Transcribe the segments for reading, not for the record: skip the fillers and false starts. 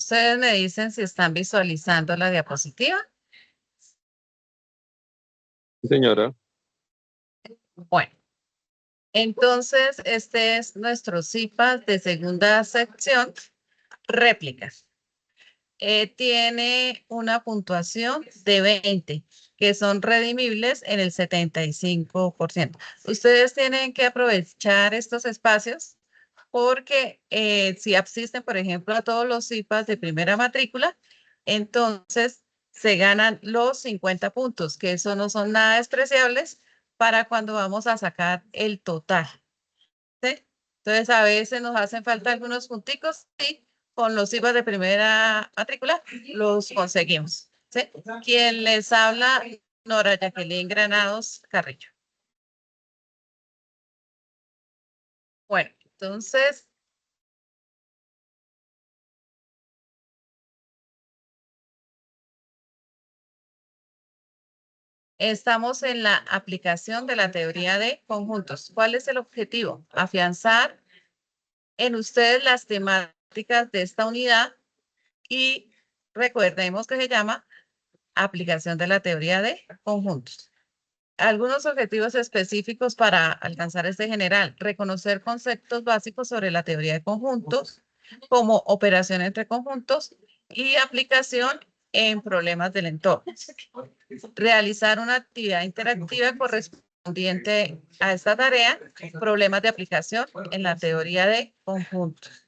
Ustedes me dicen si están visualizando la diapositiva. Sí, señora. Bueno, entonces este es nuestro CIPAS de segunda sección, réplicas. Tiene una puntuación de 20, que son redimibles en el 75%. Ustedes tienen que aprovechar estos espacios porque si asisten, por ejemplo, a todos los CIPAS de primera matrícula, entonces se ganan los 50 puntos, que eso no son nada despreciables para cuando vamos a sacar el total. ¿Sí? Entonces, a veces nos hacen falta algunos punticos y con los CIPAS de primera matrícula los conseguimos. ¿Sí? Quien les habla, Nora Jacqueline Granados Carrillo. Bueno, entonces, estamos en la aplicación de la teoría de conjuntos. ¿Cuál es el objetivo? Afianzar en ustedes las temáticas de esta unidad y recordemos que se llama aplicación de la teoría de conjuntos. Algunos objetivos específicos para alcanzar este general. Reconocer conceptos básicos sobre la teoría de conjuntos, como operación entre conjuntos y aplicación en problemas del entorno. Realizar una actividad interactiva correspondiente a esta tarea, problemas de aplicación en la teoría de conjuntos.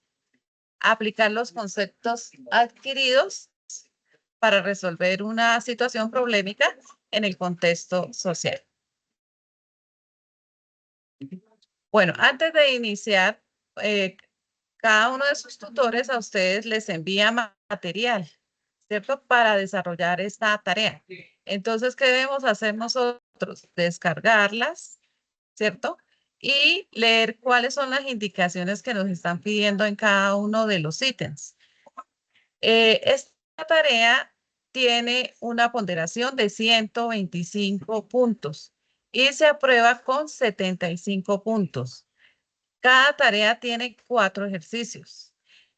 Aplicar los conceptos adquiridos para resolver una situación problemática en el contexto social. Bueno, antes de iniciar, cada uno de sus tutores a ustedes les envía material, ¿cierto? Para desarrollar esta tarea. Entonces, ¿qué debemos hacer nosotros? Descargarlas, ¿cierto? Y leer cuáles son las indicaciones que nos están pidiendo en cada uno de los ítems. Esta tarea tiene una ponderación de 125 puntos y se aprueba con 75 puntos. Cada tarea tiene 4 ejercicios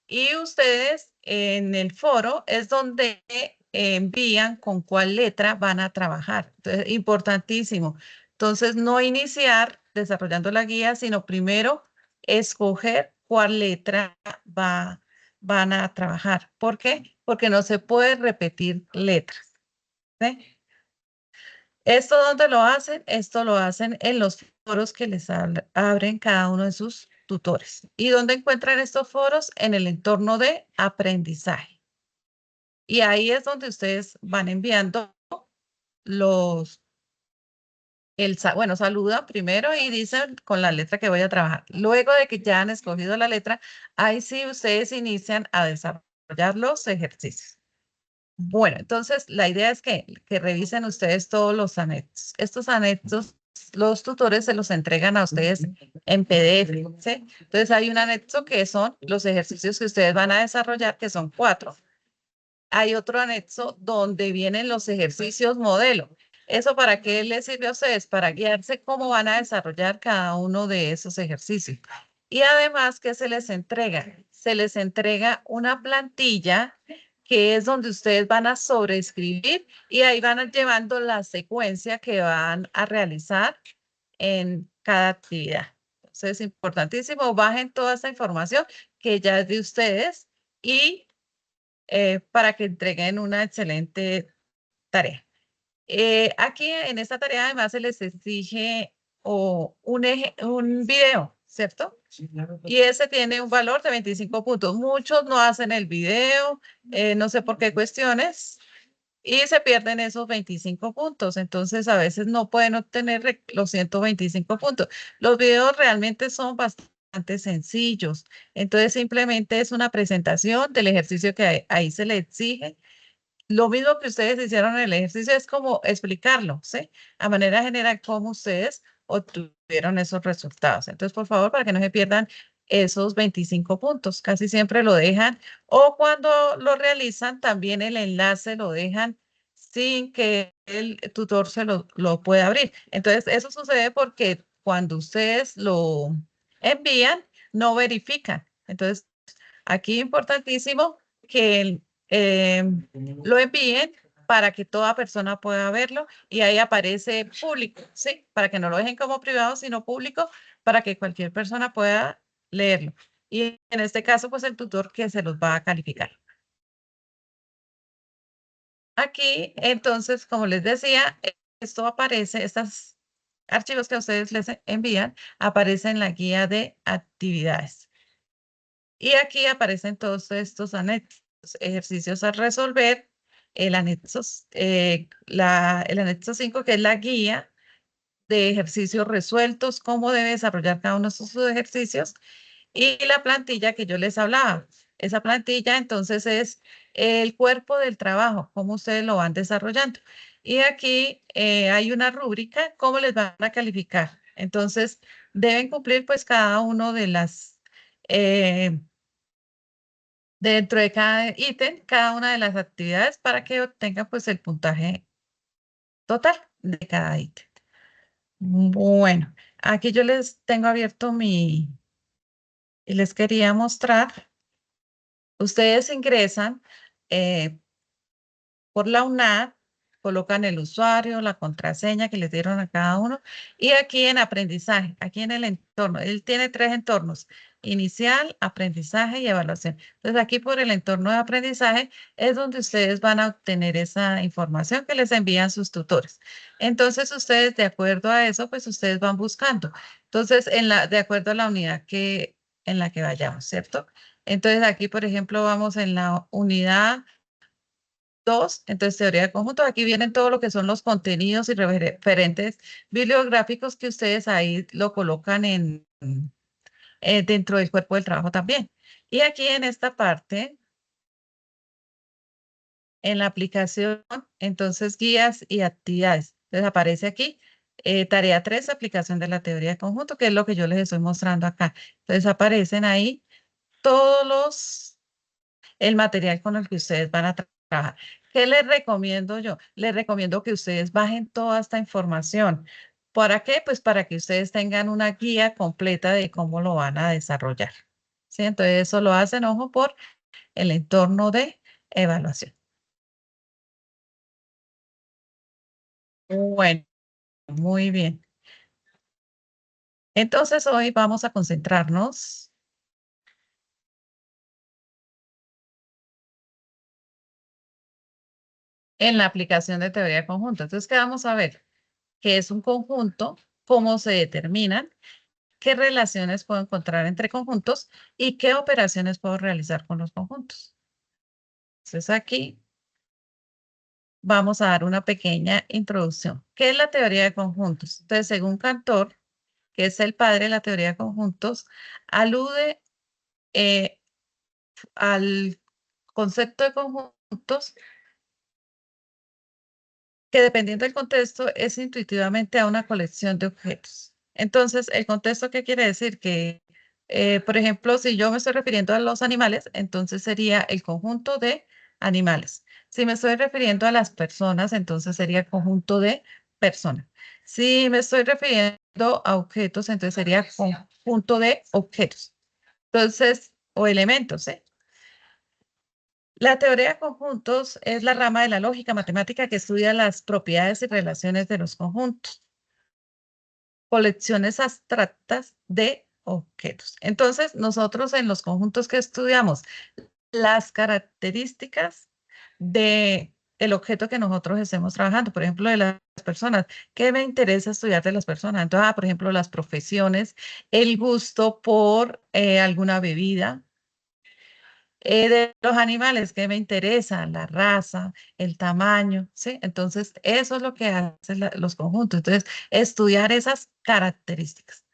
y ustedes en el foro es donde envían con cuál letra van a trabajar. Entonces, importantísimo. Entonces, no iniciar desarrollando la guía, sino primero escoger cuál letra van a trabajar. ¿Por qué? Porque no se puede repetir letras. ¿Sí? ¿Esto dónde lo hacen? Esto lo hacen en los foros que les abren cada uno de sus tutores. ¿Y dónde encuentran estos foros? En el entorno de aprendizaje. Y ahí es donde ustedes van enviando bueno, saludan primero y dicen con la letra que voy a trabajar. Luego de que ya han escogido la letra, ahí sí ustedes inician a desarrollar los ejercicios. Bueno, entonces la idea es que revisen ustedes todos los anexos. Estos anexos, los tutores se los entregan a ustedes en PDF, ¿sí? Entonces hay un anexo que son los ejercicios que ustedes van a desarrollar, que son 4. Hay otro anexo donde vienen los ejercicios modelo. ¿Eso para qué les sirve a ustedes? Para guiarse cómo van a desarrollar cada uno de esos ejercicios. Y además, ¿qué se les entrega? Se les entrega una plantilla que es donde ustedes van a sobreescribir y ahí van llevando la secuencia que van a realizar en cada actividad. Entonces, es importantísimo, bajen toda esta información que ya es de ustedes y para que entreguen una excelente tarea. Aquí en esta tarea además se les exige un video, ¿cierto? Sí, claro. Y ese tiene un valor de 25 puntos. Muchos no hacen el video, no sé por qué cuestiones, y se pierden esos 25 puntos. Entonces, a veces no pueden obtener los 125 puntos. Los videos realmente son bastante sencillos. Entonces, simplemente es una presentación del ejercicio que ahí se le exige. Lo mismo que ustedes hicieron en el ejercicio es como explicarlo, ¿sí? A manera general, cómo ustedes obtuvieron esos resultados. Entonces, por favor, para que no se pierdan esos 25 puntos, casi siempre lo dejan o cuando lo realizan, también el enlace lo dejan sin que el tutor se lo pueda abrir. Entonces, eso sucede porque cuando ustedes lo envían, no verifican. Entonces, aquí importantísimo que lo envíen para que toda persona pueda verlo y ahí aparece público, ¿sí? Para que no lo dejen como privado, sino público, para que cualquier persona pueda leerlo. Y en este caso, pues el tutor que se los va a calificar. Aquí, entonces, como les decía, esto aparece, estos archivos que a ustedes les envían, aparecen en la guía de actividades. Y aquí aparecen todos estos anexos, ejercicios a resolver, el anexo 5, que es la guía de ejercicios resueltos, cómo debe desarrollar cada uno de sus ejercicios, y la plantilla que yo les hablaba. Esa plantilla entonces es el cuerpo del trabajo, cómo ustedes lo van desarrollando. Y aquí hay una rúbrica, cómo les van a calificar. Entonces, deben cumplir pues cada uno de las, dentro de cada ítem, cada una de las actividades para que obtengan pues el puntaje total de cada ítem. Bueno, aquí yo les tengo abierto y les quería mostrar. Ustedes ingresan eh, por la UNAD, colocan el usuario, la contraseña que les dieron a cada uno, y aquí en aprendizaje, aquí en el entorno, él tiene 3 entornos: inicial, aprendizaje y evaluación. Entonces aquí por el entorno de aprendizaje es donde ustedes van a obtener esa información que les envían sus tutores. Entonces ustedes, de acuerdo a eso, pues ustedes van buscando. Entonces, de acuerdo a la unidad en la que vayamos, ¿cierto? Entonces aquí, por ejemplo, vamos en la unidad 2, entonces teoría de conjuntos. Aquí vienen todo lo que son los contenidos y referentes bibliográficos que ustedes ahí lo colocan dentro del cuerpo del trabajo también. Y aquí en esta parte, en la aplicación, entonces guías y actividades. Entonces aparece aquí tarea 3, aplicación de la teoría de conjunto, que es lo que yo les estoy mostrando acá. Entonces aparecen ahí todos el material con el que ustedes van a trabajar. ¿Qué les recomiendo yo? Les recomiendo que ustedes bajen toda esta información. ¿Para qué? Pues para que ustedes tengan una guía completa de cómo lo van a desarrollar. ¿Sí? Entonces eso lo hacen, ojo, por el entorno de evaluación. Bueno, muy bien. Entonces hoy vamos a concentrarnos en la aplicación de teoría de conjunto. Entonces, ¿qué vamos a ver? ¿Qué es un conjunto? ¿Cómo se determinan? ¿Qué relaciones puedo encontrar entre conjuntos y qué operaciones puedo realizar con los conjuntos? Entonces aquí vamos a dar una pequeña introducción. ¿Qué es la teoría de conjuntos? Entonces, según Cantor, que es el padre de la teoría de conjuntos, alude eh, al concepto de conjuntos que, dependiendo del contexto, es intuitivamente a una colección de objetos. Entonces, ¿el contexto qué quiere decir? Que, por ejemplo, si yo me estoy refiriendo a los animales, entonces sería el conjunto de animales. Si me estoy refiriendo a las personas, entonces sería el conjunto de personas. Si me estoy refiriendo a objetos, entonces sería conjunto de objetos. Entonces, o elementos, ¿eh? La teoría de conjuntos es la rama de la lógica matemática que estudia las propiedades y relaciones de los conjuntos, colecciones abstractas de objetos. Entonces, nosotros en los conjuntos que estudiamos, las características de el objeto que nosotros estemos trabajando, por ejemplo, de las personas, ¿qué me interesa estudiar de las personas? Entonces, por ejemplo, las profesiones, el gusto por alguna bebida, de los animales que me interesan, la raza, el tamaño, ¿sí? Entonces, eso es lo que hacen los conjuntos. Entonces, estudiar esas características.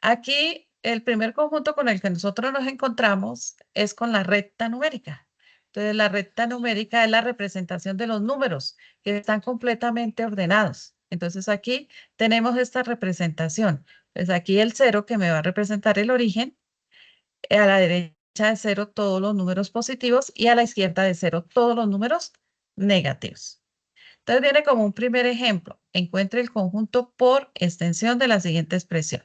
Aquí, el primer conjunto con el que nosotros nos encontramos es con la recta numérica. Entonces, la recta numérica es la representación de los números que están completamente ordenados. Entonces, aquí tenemos esta representación. Entonces, aquí el 0 que me va a representar el origen, a la derecha de 0 todos los números positivos y a la izquierda de 0 todos los números negativos. Entonces viene como un primer ejemplo. Encuentre el conjunto por extensión de la siguiente expresión.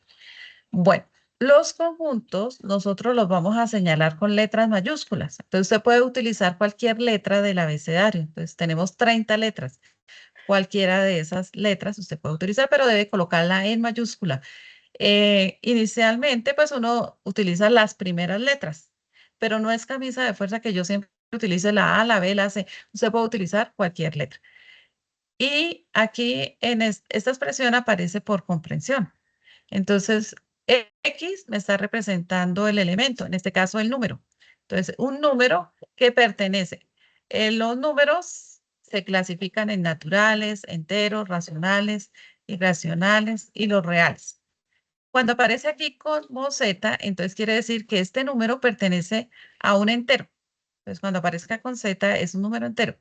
Bueno, Los conjuntos nosotros los vamos a señalar con letras mayúsculas. Entonces usted puede utilizar cualquier letra del abecedario. Entonces tenemos 30 letras. Cualquiera de esas letras usted puede utilizar, pero debe colocarla en mayúscula. Inicialmente, pues uno utiliza las primeras letras, pero no es camisa de fuerza que yo siempre utilice la A, la B, la C. Usted puede utilizar cualquier letra. Y aquí en esta expresión aparece por comprensión. Entonces, X me está representando el elemento, en este caso el número. Entonces, un número que pertenece. Los números se clasifican en naturales, enteros, racionales, irracionales y los reales. Cuando aparece aquí como Z, entonces quiere decir que este número pertenece a un entero. Entonces, cuando aparezca con Z es un número entero.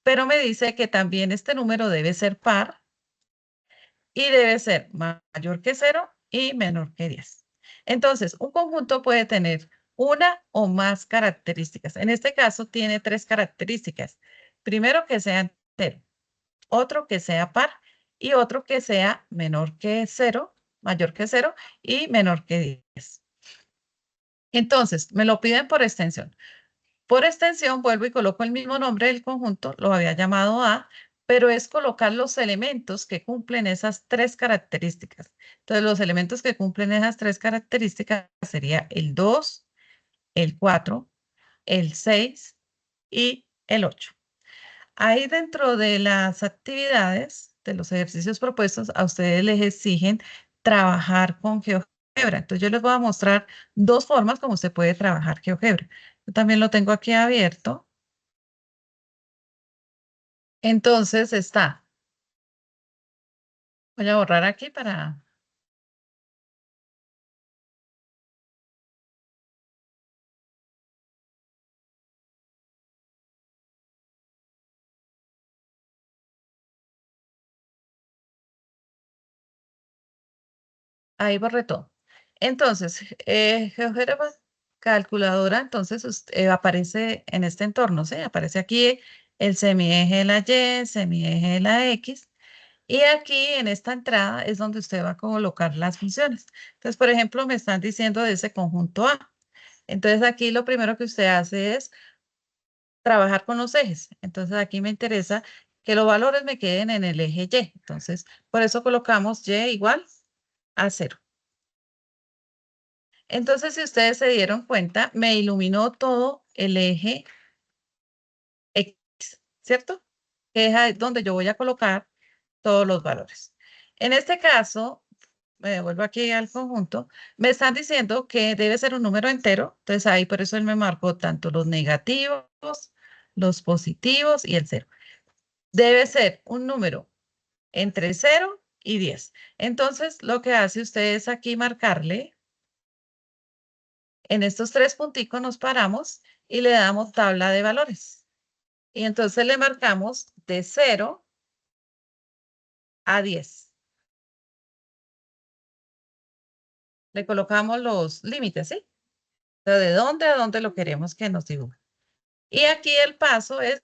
Pero me dice que también este número debe ser par y debe ser mayor que 0 y menor que 10. Entonces, un conjunto puede tener una o más características. En este caso, tiene 3 características. Primero, que sea entero, otro que sea par y otro que sea menor que 0, mayor que 0 y menor que 10. Entonces, me lo piden por extensión. Por extensión, vuelvo y coloco el mismo nombre del conjunto, lo había llamado A, pero es colocar los elementos que cumplen esas 3 características. Entonces, los elementos que cumplen esas 3 características sería el 2, el 4, el 6 y el 8. Ahí dentro de las actividades, de los ejercicios propuestos, a ustedes les exigen trabajar con GeoGebra. Entonces, yo les voy a mostrar 2 formas como usted puede trabajar GeoGebra. Yo también lo tengo aquí abierto. Entonces está, voy a borrar aquí para, ahí borré todo. Entonces, GeoGebra calculadora, entonces aparece en este entorno, ¿sí? Aparece aquí el semieje de la Y, el semieje de la X, y aquí en esta entrada es donde usted va a colocar las funciones. Entonces, por ejemplo, me están diciendo de ese conjunto A. Entonces, aquí lo primero que usted hace es trabajar con los ejes. Entonces aquí me interesa que los valores me queden en el eje Y. Entonces, por eso colocamos Y igual a 0. Entonces, si ustedes se dieron cuenta, me iluminó todo el eje X, ¿cierto? Que es ahí donde yo voy a colocar todos los valores. En este caso, me devuelvo aquí al conjunto, me están diciendo que debe ser un número entero. Entonces ahí por eso él me marcó tanto los negativos, los positivos y el 0. Debe ser un número entre 0 y 10. Entonces, lo que hace usted es aquí marcarle, en estos 3 punticos nos paramos y le damos tabla de valores. Y entonces le marcamos de 0 a 10. Le colocamos los límites, ¿sí? De dónde a dónde lo queremos que nos dibuje. Y aquí el paso es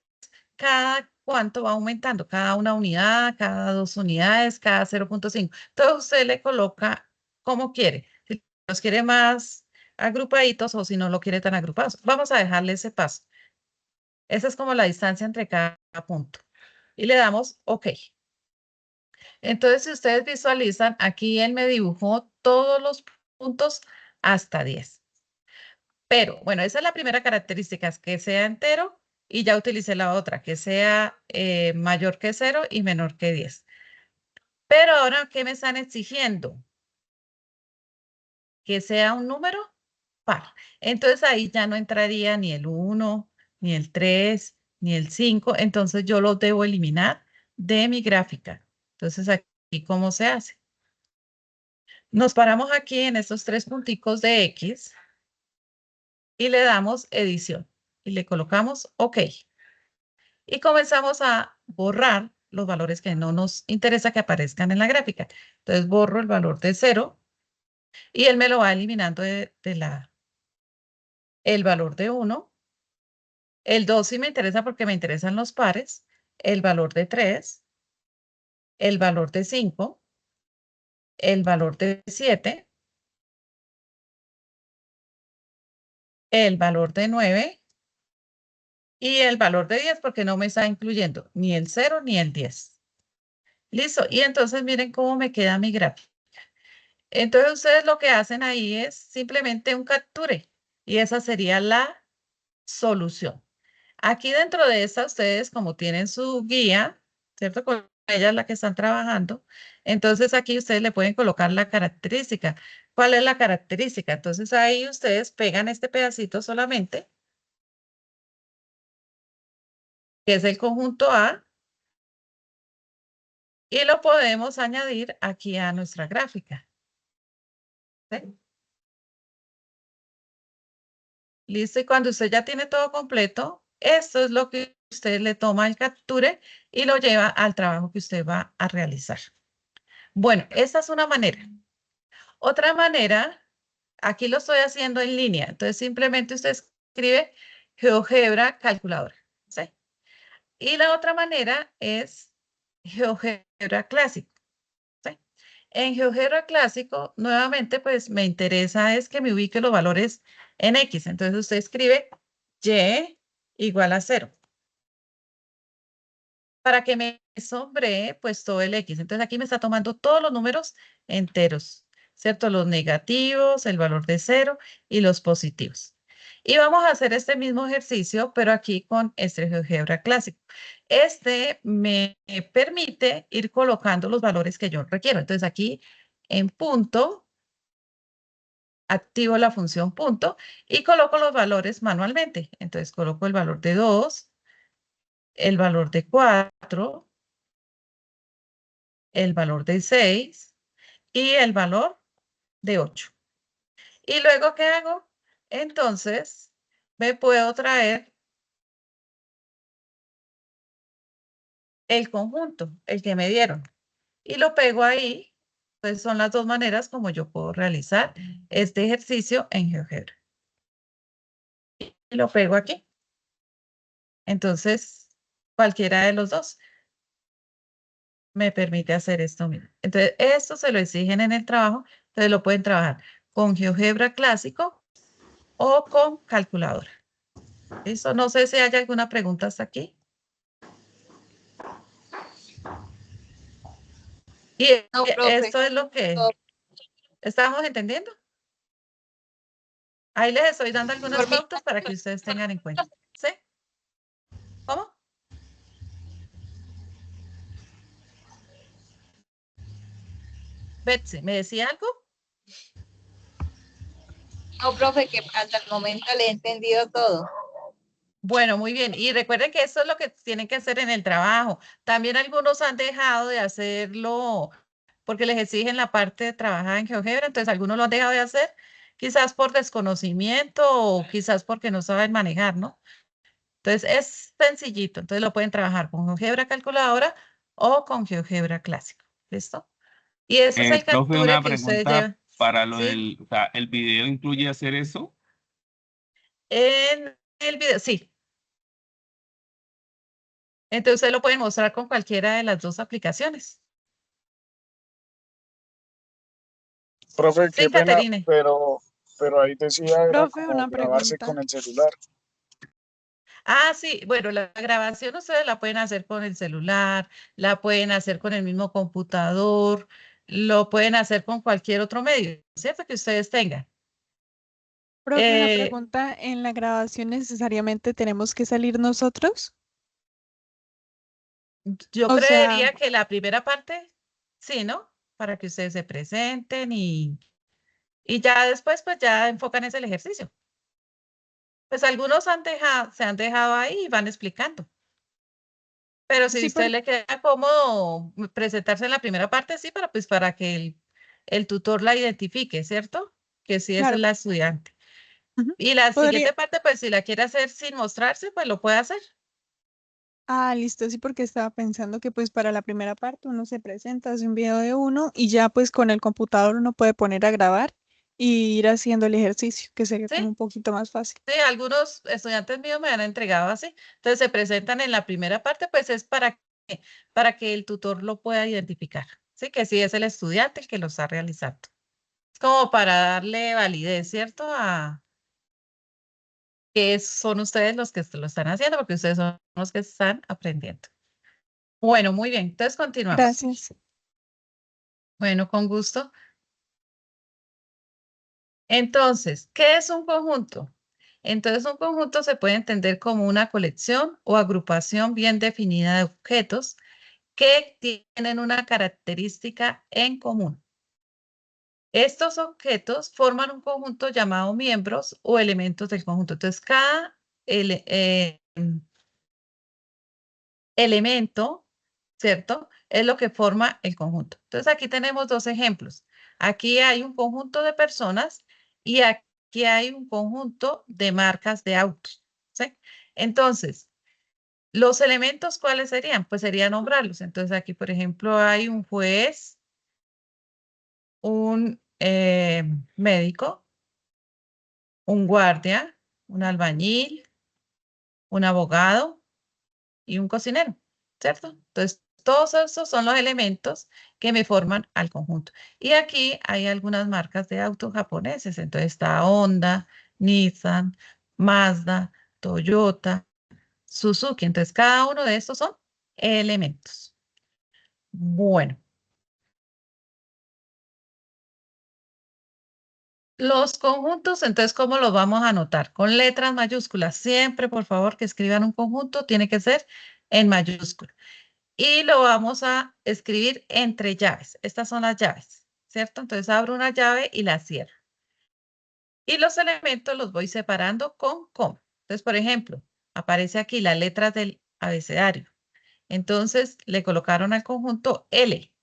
cada cuánto va aumentando, cada una unidad, cada 2 unidades, cada 0,5. Entonces usted le coloca como quiere. Si los quiere más agrupaditos o si no lo quiere tan agrupados. Vamos a dejarle ese paso. Esa es como la distancia entre cada punto. Y le damos OK. Entonces, si ustedes visualizan, aquí él me dibujó todos los puntos hasta 10. Pero, bueno, esa es la primera característica, es que sea entero y ya utilicé la otra, que sea mayor que 0 y menor que 10. Pero ahora, ¿qué me están exigiendo? Que sea un número par. Entonces ahí ya no entraría ni el 1, ni el 3, ni el 5. Entonces yo los debo eliminar de mi gráfica. Entonces aquí, ¿cómo se hace? Nos paramos aquí en estos 3 punticos de X y le damos edición y le colocamos OK. Y comenzamos a borrar los valores que no nos interesa que aparezcan en la gráfica. Entonces borro el valor de 0 y él me lo va eliminando el valor de 1. El 2 sí me interesa porque me interesan los pares. El valor de 3, el valor de 5, el valor de 7 el valor de 9 y el valor de 10 porque no me está incluyendo ni el 0 ni el 10. Listo. Y entonces miren cómo me queda mi gráfico. Entonces ustedes lo que hacen ahí es simplemente un capture y esa sería la solución. Aquí dentro de esta ustedes como tienen su guía, ¿cierto? Con ella es la que están trabajando. Entonces aquí ustedes le pueden colocar la característica. ¿Cuál es la característica? Entonces ahí ustedes pegan este pedacito solamente, que es el conjunto A, y lo podemos añadir aquí a nuestra gráfica. ¿Sí? Listo, y cuando usted ya tiene todo completo, esto es lo que usted le toma el capture y lo lleva al trabajo que usted va a realizar. Bueno, esta es una manera. Otra manera, aquí lo estoy haciendo en línea, entonces simplemente usted escribe GeoGebra calculadora, ¿sí? Y la otra manera es GeoGebra clásico, ¿sí? En GeoGebra clásico, nuevamente, pues me interesa es que me ubique los valores en X. Entonces usted escribe Y igual a 0 para que me sombree pues todo el X. Entonces aquí me está tomando todos los números enteros, ¿cierto? Los negativos, el valor de 0 y los positivos. Y vamos a hacer este mismo ejercicio, pero aquí con este GeoGebra clásico. Este me permite ir colocando los valores que yo requiero. Entonces aquí en punto, activo la función punto y coloco los valores manualmente. Entonces coloco el valor de 2, el valor de 4, el valor de 6 y el valor de 8. ¿Y luego qué hago? Entonces, me puedo traer el conjunto, el que me dieron, y lo pego ahí. Pues son las dos maneras como yo puedo realizar este ejercicio en GeoGebra. Y lo pego aquí. Entonces, cualquiera de los dos me permite hacer esto mismo. Entonces, esto se lo exigen en el trabajo, entonces lo pueden trabajar con GeoGebra clásico o con calculadora. ¿Listo? No sé si hay alguna pregunta hasta aquí. Y No, profe. esto es lo que estamos entendiendo. Ahí les estoy dando algunas Por mi pautas para que ustedes tengan en cuenta. ¿Sí? ¿Cómo? Betsy, ¿me decía algo? no, profe, que hasta el momento le he entendido todo. Bueno, muy bien. Y recuerden que eso es lo que tienen que hacer en el trabajo. También algunos han dejado de hacerlo porque les exigen la parte de trabajar en GeoGebra, entonces algunos lo han dejado de hacer, quizás por desconocimiento o quizás porque no saben manejar, ¿no? Entonces es sencillito, entonces lo pueden trabajar con GeoGebra calculadora o con GeoGebra clásico. ¿Listo? Y ese es el Profe, capture una que ustedes pregunta llevan. para lo ¿Sí? del, o sea, ¿el video incluye hacer eso? En el video, sí. Entonces usted lo pueden mostrar con cualquiera de las dos aplicaciones. Profe, qué Sí, pena, Caterine. pero ahí decía era Profe, como una grabarse pregunta. con el celular. Ah, sí, bueno, la grabación ustedes la pueden hacer con el celular, la pueden hacer con el mismo computador, lo pueden hacer con cualquier otro medio, ¿cierto? Que ustedes tengan. Profe, una Eh, pregunta. ¿En la grabación necesariamente tenemos que salir nosotros? yo O sea, creería que la primera parte, sí, ¿no? Para que ustedes se presenten y ya después, pues ya enfocan ese el ejercicio. Pues algunos se han dejado ahí y van explicando. Pero si a sí, usted le queda cómodo presentarse en la primera parte, sí, para, pues, para que el tutor la identifique, ¿cierto? Que sí es claro. la estudiante. Ujú. Y la Podría. siguiente parte, pues si la quiere hacer sin mostrarse, pues lo puede hacer. Ah, listo, sí, porque estaba pensando que pues para la primera parte uno se presenta, hace un video de uno y ya pues con el computador uno puede poner a grabar y ir haciendo el ejercicio, que sería como Sí, un poquito más fácil. sí, algunos estudiantes míos me han entregado así. Entonces se presentan en la primera parte, pues es para que el tutor lo pueda identificar. Sí, que sí es el estudiante el que lo está realizando. Es como para darle validez, ¿cierto? que son ustedes los que lo están haciendo, porque ustedes son los que están aprendiendo. Bueno, muy bien. Entonces continuamos. Gracias. Bueno, con gusto. Entonces, ¿qué es un conjunto? Entonces, un conjunto se puede entender como una colección o agrupación bien definida de objetos que tienen una característica en común. Estos objetos forman un conjunto llamado miembros o elementos del conjunto. Entonces, cada elemento, ¿cierto? Es lo que forma el conjunto. Entonces, aquí tenemos dos ejemplos. Aquí hay un conjunto de personas y aquí hay un conjunto de marcas de autos, ¿sí? Entonces, los elementos, ¿cuáles serían? Pues sería nombrarlos. Entonces, aquí, por ejemplo, hay un juez, un médico, un guardia, un albañil, un abogado y un cocinero, ¿cierto? Entonces, todos esos son los elementos que me forman al conjunto. Y aquí hay algunas marcas de autos japoneses. Entonces está Honda, Nissan, Mazda, Toyota, Suzuki. Entonces, cada uno de estos son elementos. Bueno. Los conjuntos, entonces, ¿cómo los vamos a anotar? Con letras mayúsculas. Siempre, por favor, que escriban un conjunto, tiene que ser en mayúscula. Y lo vamos a escribir entre llaves. Estas son las llaves, ¿cierto? Entonces, abro una llave y la cierro. Y los elementos los voy separando con coma. Entonces, por ejemplo, aparece aquí las letras del abecedario. Entonces, le colocaron al conjunto L.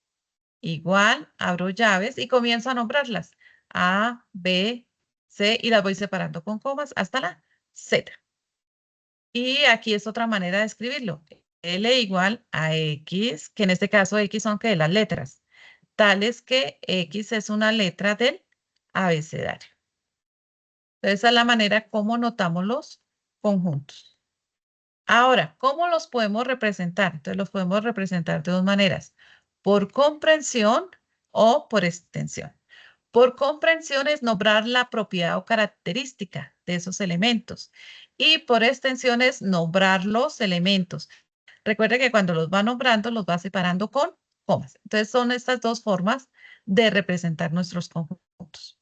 Igual, abro llaves y comienzo a nombrarlas. A, B, C y las voy separando con comas hasta la Z. Y aquí es otra manera de escribirlo. L igual a X, que en este caso X son que las letras, tales que X es una letra del abecedario. Entonces, esa es la manera como notamos los conjuntos. Ahora, ¿cómo los podemos representar? Entonces, los podemos representar de dos maneras, por comprensión o por extensión. Por comprensión es nombrar la propiedad o característica de esos elementos. Y por extensión es nombrar los elementos. Recuerde que cuando los va nombrando, los va separando con comas. Entonces, son estas dos formas de representar nuestros conjuntos.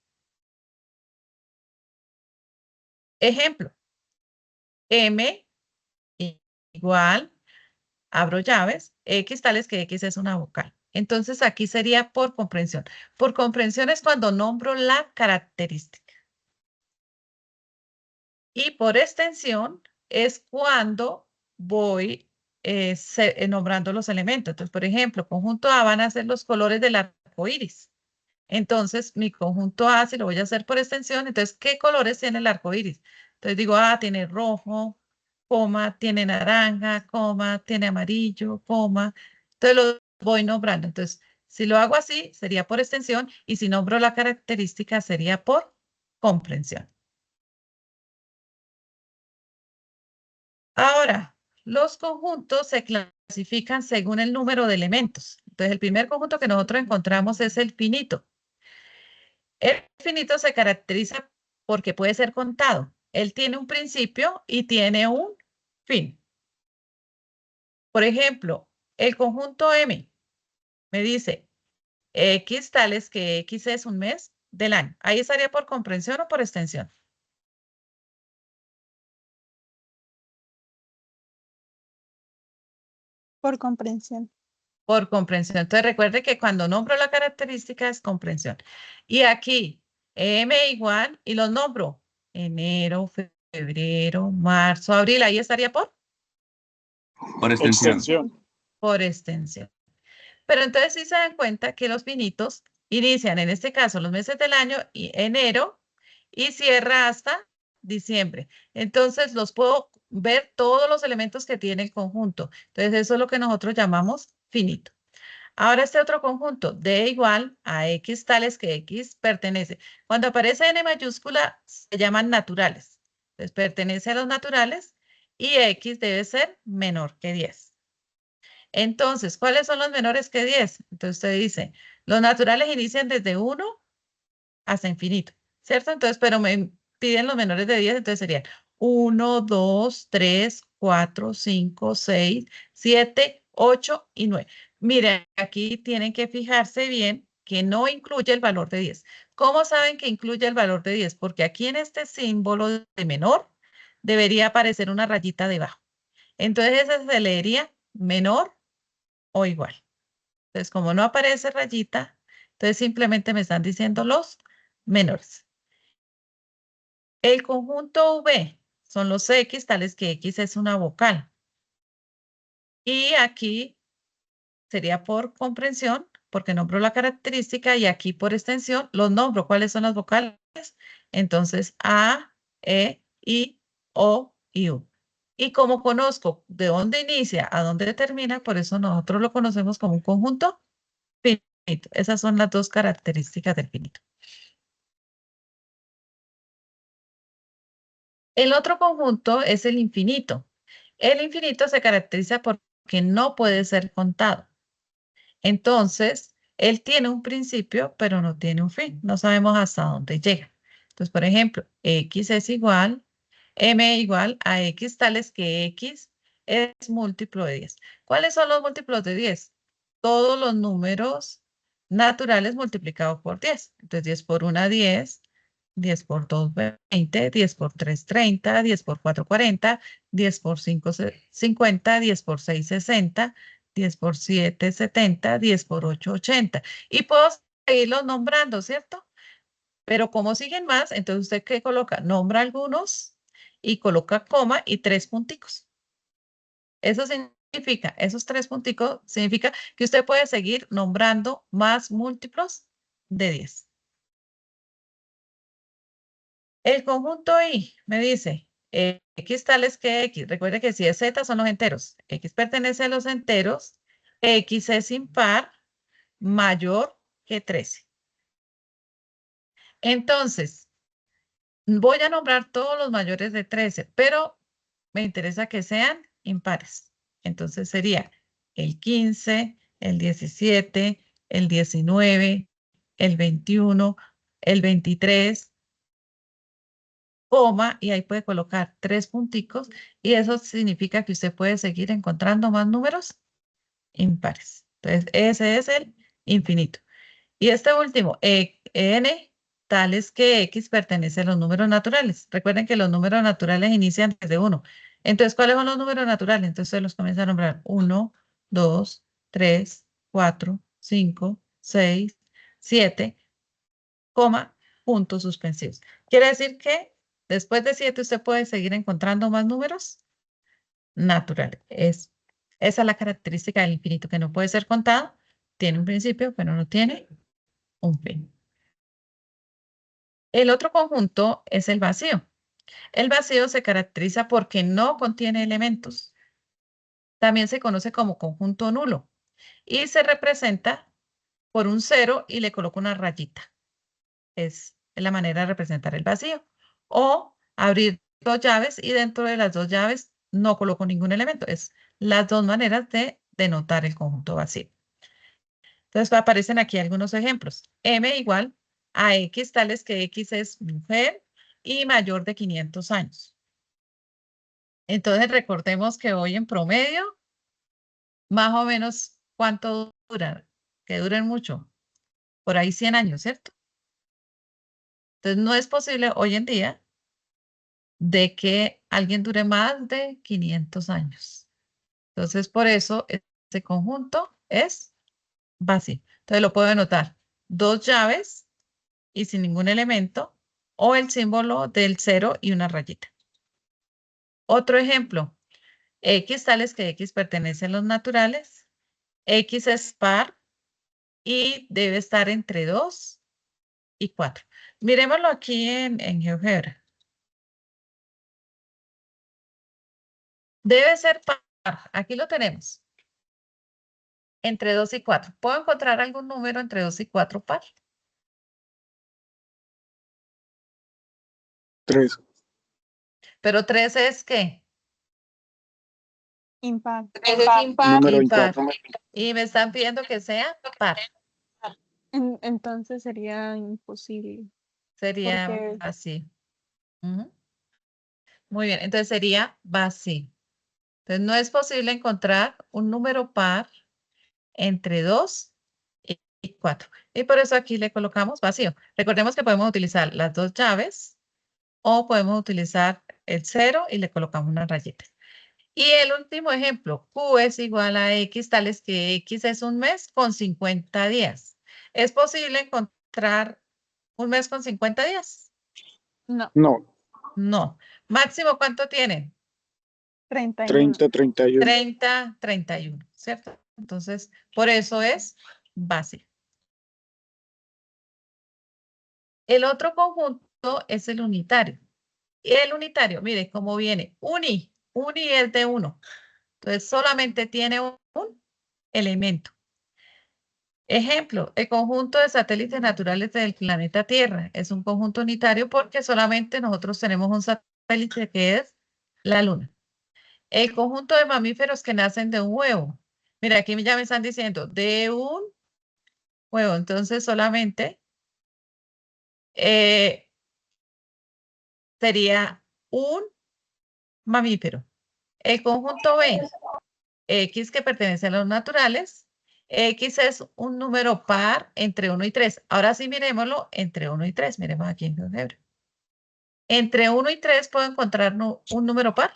Ejemplo, M igual, abro llaves, X tales que X es una vocal. Entonces, aquí sería por comprensión. Por comprensión es cuando nombro la característica. Y por extensión es cuando voy nombrando los elementos. Entonces, por ejemplo, conjunto A van a ser los colores del arco iris. Entonces, mi conjunto A, si lo voy a hacer por extensión, entonces, ¿qué colores tiene el arco iris? Entonces, digo, tiene rojo, coma, tiene naranja, coma, tiene amarillo, coma. Entonces, lo voy nombrando. Entonces, si lo hago así, sería por extensión, y si nombro la característica, sería por comprensión. Ahora, los conjuntos se clasifican según el número de elementos. Entonces, el primer conjunto que nosotros encontramos es el finito. El finito se caracteriza porque puede ser contado. Él tiene un principio y tiene un fin. Por ejemplo, el conjunto M me dice X tales que X es un mes del año. Ahí estaría por comprensión o por extensión. Por comprensión. Por comprensión. Entonces recuerde que cuando nombro la característica es comprensión. Y aquí, M igual, y los nombro. Enero, febrero, marzo, abril. Ahí estaría Por extensión. Extensión. por extensión. Pero entonces sí se dan cuenta que los finitos inician, en este caso, los meses del año, y enero, y cierra hasta diciembre. Entonces los puedo ver todos los elementos que tiene el conjunto. Entonces eso es lo que nosotros llamamos finito. Ahora este otro conjunto, D igual a X tales que X pertenece. Cuando aparece N mayúscula, se llaman naturales. Entonces pertenece a los naturales y X debe ser menor que 10. Entonces, ¿cuáles son los menores que 10? Entonces usted dice, los naturales inician desde 1 hasta infinito, ¿cierto? Entonces, pero me piden los menores de 10, entonces serían 1, 2, 3, 4, 5, 6, 7, 8 y 9. Miren, aquí tienen que fijarse bien que no incluye el valor de 10. ¿Cómo saben que incluye el valor de 10? Porque aquí en este símbolo de menor debería aparecer una rayita debajo. Entonces ese se leería menor o igual. Entonces, como no aparece rayita, entonces simplemente me están diciendo los menores. El conjunto V son los X, tales que X es una vocal. Y aquí sería por comprensión, porque nombro la característica, y aquí por extensión los nombro. ¿Cuáles son las vocales? Entonces, A, E, I, O y U. Y como conozco de dónde inicia a dónde termina, por eso nosotros lo conocemos como un conjunto finito. Esas son las dos características del finito. El otro conjunto es el infinito. El infinito se caracteriza porque no puede ser contado. Entonces, él tiene un principio, pero no tiene un fin. No sabemos hasta dónde llega. Entonces, por ejemplo, x es igual, m igual a x, tales que x es múltiplo de 10. ¿Cuáles son los múltiplos de 10? Todos los números naturales multiplicados por 10. Entonces, 10 por 1, 10. 10 por 2, 20, 10 por 3, 30, 10 por 4, 40, 10 por 5, 50, 10 por 6, 60, 10 por 7, 70, 10 por 8, 80. Y puedo seguirlos nombrando, ¿cierto? Pero como siguen más, entonces usted ¿qué coloca? Nombra algunos y coloca coma y 3 punticos. Eso significa, esos 3 punticos significa que usted puede seguir nombrando más múltiplos de 10. El conjunto I me dice X tales que X. Recuerde que si es Z son los enteros. X pertenece a los enteros. X es impar mayor que 13. Entonces, voy a nombrar todos los mayores de 13, pero me interesa que sean impares. Entonces sería el 15, el 17, el 19, el 21, el 23, coma, y ahí puede colocar 3 punticos, y eso significa que usted puede seguir encontrando más números impares. Entonces, ese es el infinito. Y este último, n, tales que x pertenece a los números naturales. Recuerden que los números naturales inician desde 1. Entonces, ¿cuáles son los números naturales? Entonces, se los comienza a nombrar 1, 2, 3, 4, 5, 6, 7, coma, puntos suspensivos. Quiere decir que después de 7 usted puede seguir encontrando más números naturales. Esa es la característica del infinito, que no puede ser contado. Tiene un principio, pero no tiene un fin. El otro conjunto es el vacío. El vacío se caracteriza porque no contiene elementos. También se conoce como conjunto nulo y se representa por un 0 y le coloco una rayita. Es la manera de representar el vacío. O abrir 2 llaves y dentro de las 2 llaves no coloco ningún elemento. Es las 2 maneras de denotar el conjunto vacío. Entonces aparecen aquí algunos ejemplos. M igual a X, tales que X es mujer y mayor de 500 años. Entonces recordemos que hoy en promedio, más o menos, ¿cuánto duran? Que duren mucho. Por ahí 100 años, ¿cierto? Entonces no es posible hoy en día de que alguien dure más de 500 años. Entonces por eso ese conjunto es vacío. Entonces lo puedo anotar. 2 llaves y sin ningún elemento, o el símbolo del 0 y una rayita. Otro ejemplo, X tales que X pertenece a los naturales, X es par y debe estar entre 2 y 4. Miremoslo aquí en GeoGebra. Debe ser par, aquí lo tenemos, entre 2 y 4. ¿Puedo encontrar algún número entre 2 y 4 par? 3. Pero 3 es ¿qué? Impar. Ese es impar. Número Impar. impar. Y me están pidiendo que sea par. Entonces sería imposible. Sería Porque así. Ujú. Muy bien, entonces sería vacío. Entonces no es posible encontrar un número par entre 2 y 4. Y por eso aquí le colocamos vacío. Recordemos que podemos utilizar las dos llaves o podemos utilizar el 0 y le colocamos una rayita. Y el último ejemplo, Q es igual a X, tales que X es un mes con 50 días. ¿Es posible encontrar un mes con 50 días? No, No, No. ¿Máximo cuánto tienen? 31. 31. 30, 31, ¿cierto? Entonces, por eso es básico. El otro conjunto es el unitario. Y el unitario, mire cómo viene. Uni es de 1. Entonces, solamente tiene un elemento. Ejemplo, el conjunto de satélites naturales del planeta Tierra es un conjunto unitario porque solamente nosotros tenemos un satélite que es la Luna. El conjunto de mamíferos que nacen de un huevo. Mira, aquí ya me están diciendo de un huevo, entonces solamente sería un mamífero. El conjunto B, X que pertenece a los naturales. X es un número par entre 1 y 3. Ahora sí miremoslo entre 1 y 3. Miremos aquí en GeoGebra. Entre 1 y 3 puedo encontrar un número par.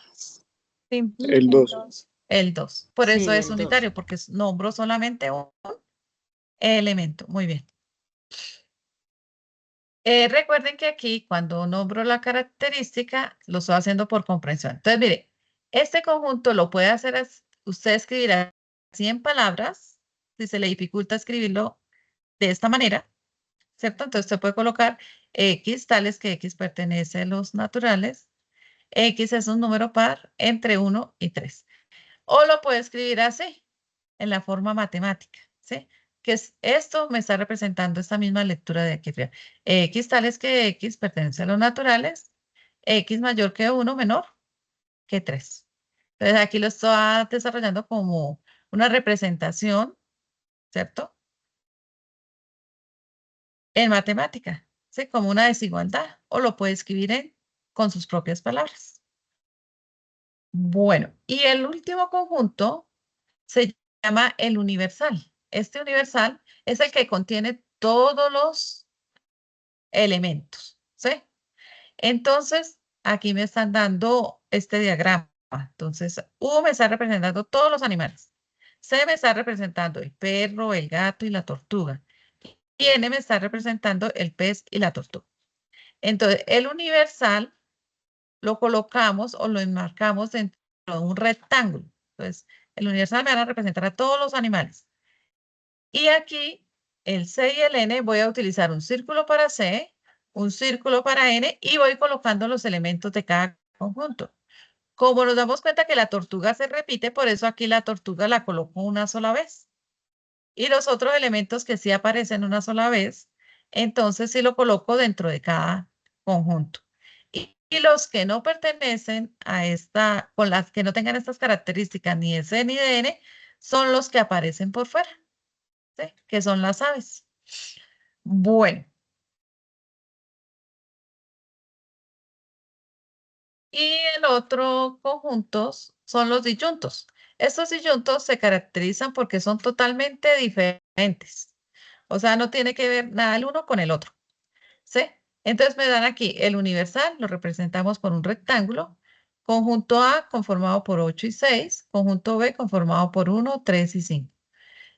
Sí, El 2. El 2. Por eso Sí, es el 2. unitario, porque nombro solamente un elemento. Muy bien. Recuerden que aquí cuando nombro la característica lo estoy haciendo por comprensión. Entonces, mire, este conjunto lo puede hacer usted escribir así en palabras, si se le dificulta escribirlo de esta manera, ¿cierto? Entonces usted puede colocar X, tales que X pertenece a los naturales. X es un número par entre 1 y 3. O lo puede escribir así, en la forma matemática, ¿sí? Que es esto me está representando esta misma lectura de aquí arriba. X tales que X pertenece a los naturales, X mayor que 1 menor que 3. Entonces aquí lo estoy desarrollando como una representación, ¿cierto? En matemática, ¿sí? Como una desigualdad, o lo puede escribir con sus propias palabras. Bueno, y el último conjunto se llama el universal. Este universal es el que contiene todos los elementos, ¿sí? Entonces, aquí me están dando este diagrama. Entonces, U me está representando todos los animales. C me está representando el perro, el gato y la tortuga. Y N me está representando el pez y la tortuga. Entonces, el universal lo colocamos o lo enmarcamos dentro de un rectángulo. Entonces, el universal me van a representar a todos los animales. Y aquí, el C y el N, voy a utilizar un círculo para C, un círculo para N y voy colocando los elementos de cada conjunto. Como nos damos cuenta que la tortuga se repite, por eso aquí la tortuga la coloco una sola vez. Y los otros elementos que sí aparecen una sola vez, entonces sí lo coloco dentro de cada conjunto. Y los que no pertenecen a esta, con las que no tengan estas características ni de C ni de N, son los que aparecen por fuera, ¿sí? Que son las aves. Bueno. Y el otro conjunto son los disyuntos. Estos disyuntos se caracterizan porque son totalmente diferentes. O sea, no tiene que ver nada el uno con el otro. ¿Sí? Entonces me dan aquí el universal, lo representamos por un rectángulo. Conjunto A conformado por 8 y 6. Conjunto B conformado por 1, 3 y 5.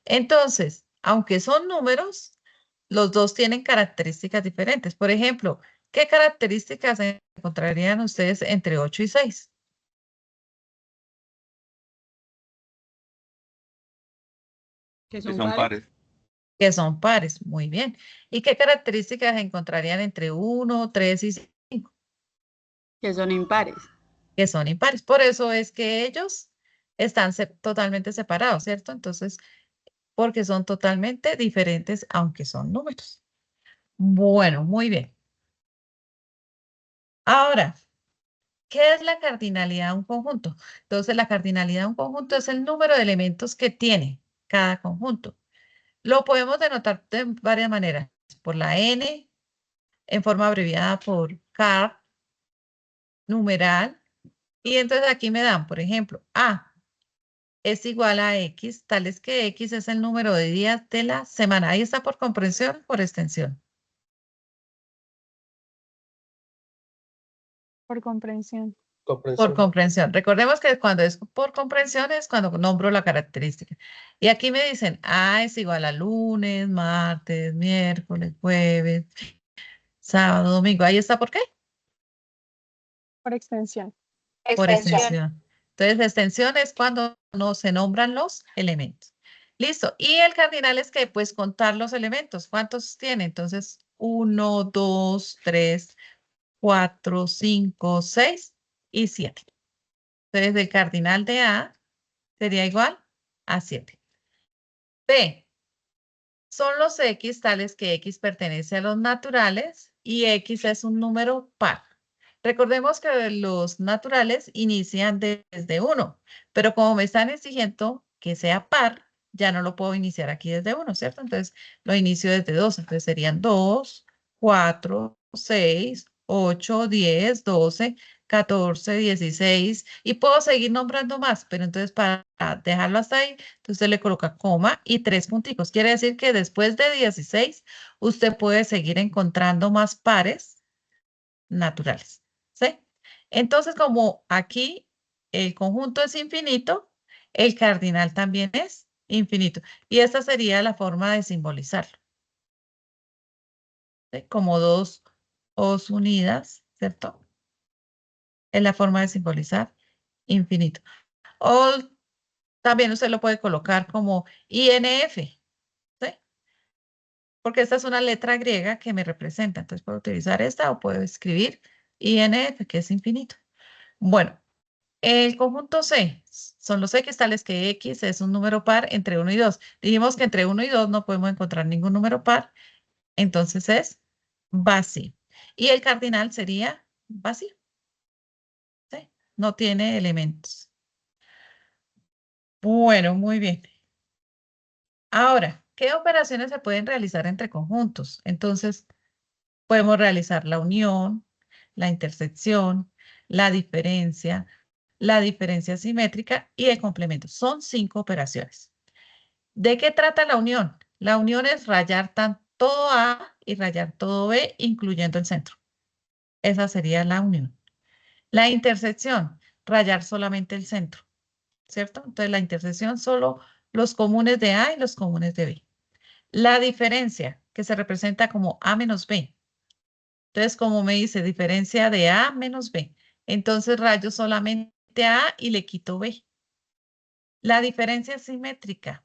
Entonces, aunque son números, los dos tienen características diferentes. Por ejemplo, ¿qué características encontrarían ustedes entre 8 y 6? Que Que son son pares. pares. Que son pares, muy bien. ¿Y qué características encontrarían entre 1, 3 y 5? Que son impares. Que son impares. Por eso es que ellos están totalmente separados, ¿cierto? Entonces, porque son totalmente diferentes, aunque son números. Bueno, muy bien. Ahora, ¿qué es la cardinalidad de un conjunto? Entonces, la cardinalidad de un conjunto es el número de elementos que tiene cada conjunto. Lo podemos denotar de varias maneras. Por la n, en forma abreviada por car, numeral, Y entonces aquí me dan, por ejemplo, A es igual a X, tales que X es el número de días de la semana. Ahí está por comprensión o por extensión. Por comprensión. Por comprensión. Recordemos que cuando es por comprensión es cuando nombro la característica. Y aquí me dicen, A es igual a lunes, martes, miércoles, jueves, sábado, domingo. Ahí está, ¿por qué? Por extensión. Por Extensión. extensión. Entonces, extensión es cuando no se nombran los elementos. Listo. Y el cardinal es que, pues, contar los elementos. ¿Cuántos tiene? Entonces, 1, 2, 3, 4, 5, 6 y 7. Entonces, el cardinal de A sería igual a 7. B. Son los X tales que X pertenece a los naturales y X es un número par. Recordemos que los naturales inician desde 1, pero como me están exigiendo que sea par, ya no lo puedo iniciar aquí desde 1, ¿cierto? Entonces lo inicio desde 2, entonces serían 2, 4, 6, 8, 10, 12, 14, 16 y puedo seguir nombrando más, pero entonces para dejarlo hasta ahí, entonces usted le coloca coma y 3 punticos. Quiere decir que después de 16 usted puede seguir encontrando más pares naturales. ¿Sí? Entonces, como aquí el conjunto es infinito, el cardinal también es infinito. Y esta sería la forma de simbolizarlo. ¿Sí? Como dos os unidas, ¿cierto? Es la forma de simbolizar infinito. O también usted lo puede colocar como INF, ¿sí? Porque esta es una letra griega que me representa. Entonces puedo utilizar esta o puedo escribir INF, que es infinito. Bueno, el conjunto C son los X tales que X es un número par entre 1 y 2. Dijimos que entre 1 y 2 no podemos encontrar ningún número par, entonces es vacío. Y el cardinal sería vacío. ¿Sí? No tiene elementos. Bueno, muy bien. Ahora, ¿qué operaciones se pueden realizar entre conjuntos? Entonces, podemos realizar la unión, la intersección, la diferencia simétrica y el complemento. Son 5 operaciones. ¿De qué trata la unión? La unión es rayar todo A y rayar todo B, incluyendo el centro. Esa sería la unión. La intersección, rayar solamente el centro, ¿cierto? Entonces, la intersección solo los comunes de A y los comunes de B. La diferencia, que se representa como A menos B. Entonces, como me dice, diferencia de A menos B. Entonces, rayo solamente A y le quito B. La diferencia simétrica,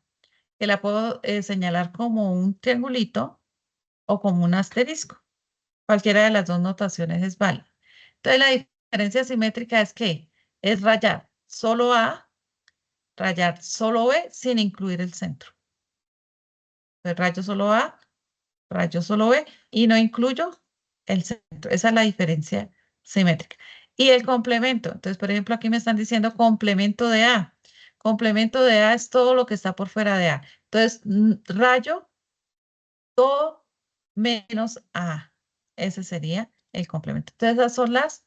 que la puedo señalar como un triangulito o como un asterisco. Cualquiera de las dos notaciones es válida. Entonces, la diferencia simétrica es que es rayar solo A, rayar solo B sin incluir el centro. Entonces, rayo solo A, rayo solo B y no incluyo el centro. Esa es la diferencia simétrica. Y el complemento. Entonces, por ejemplo, aquí me están diciendo complemento de A. Complemento de A es todo lo que está por fuera de A. Entonces, rayo todo menos A. Ese sería el complemento. Entonces, esas son las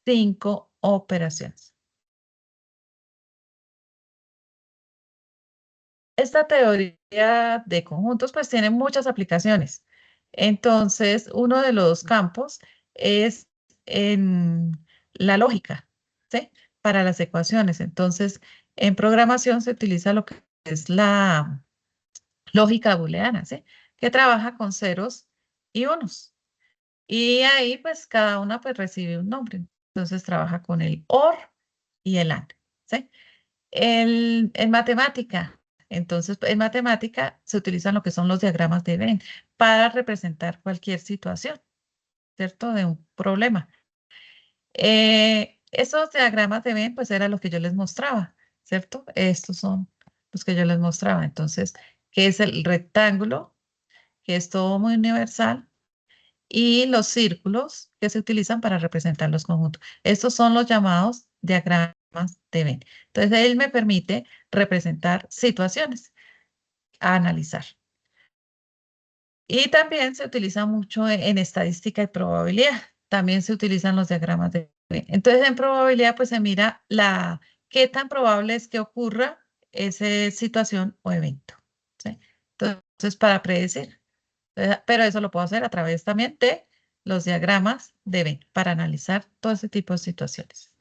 5 operaciones. Esta teoría de conjuntos pues tiene muchas aplicaciones. Entonces, uno de los campos es en la lógica, ¿sí? Para las ecuaciones. Entonces, en programación se utiliza lo que es la lógica booleana, ¿sí? Que trabaja con ceros y unos. Y ahí pues cada una pues recibe un nombre. Entonces trabaja con el OR y el AND, ¿sí? En matemática, entonces en matemática se utilizan lo que son los diagramas de Venn para representar cualquier situación, ¿cierto? De un problema. Esos diagramas de Venn pues eran los que yo les mostraba, ¿cierto? Estos son los que yo les mostraba. Entonces, ¿qué es el rectángulo? Que es todo muy universal. Y los círculos que se utilizan para representar los conjuntos. Estos son los llamados diagramas de Venn. Entonces, él me permite representar situaciones a analizar. Y también se utiliza mucho en estadística y probabilidad. también se utilizan los diagramas de Venn. Entonces, en probabilidad, pues se mira qué tan probable es que ocurra esa situación o evento. ¿Sí? Entonces, para predecir. Pero eso lo puedo hacer a través también de los diagramas de Venn para analizar todo ese tipo de situaciones.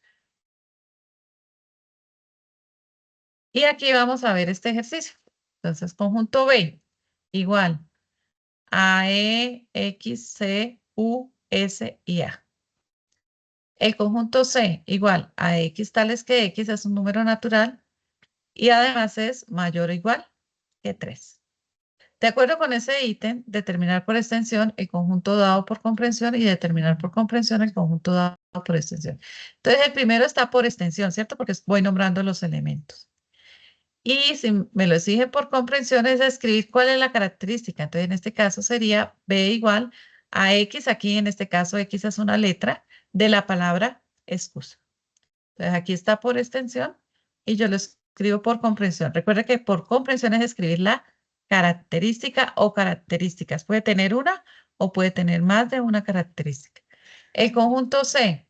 Y aquí vamos a ver este ejercicio. Entonces, conjunto B igual a E, X, C, U, S y A. El conjunto C igual a X tales que X es un número natural y además es mayor o igual que 3. De acuerdo con ese ítem, determinar por extensión el conjunto dado por comprensión y determinar por comprensión el conjunto dado por extensión. Entonces, el primero está por extensión, ¿cierto? Porque voy nombrando los elementos. Y si me lo exige por comprensión es escribir cuál es la característica. Entonces, en este caso sería B igual a X. Aquí, en este caso, X es una letra de la palabra excusa. Entonces, aquí está por extensión y yo lo escribo por comprensión. Recuerda que por comprensión es escribir la característica o características. Puede tener una o puede tener más de una característica. El conjunto C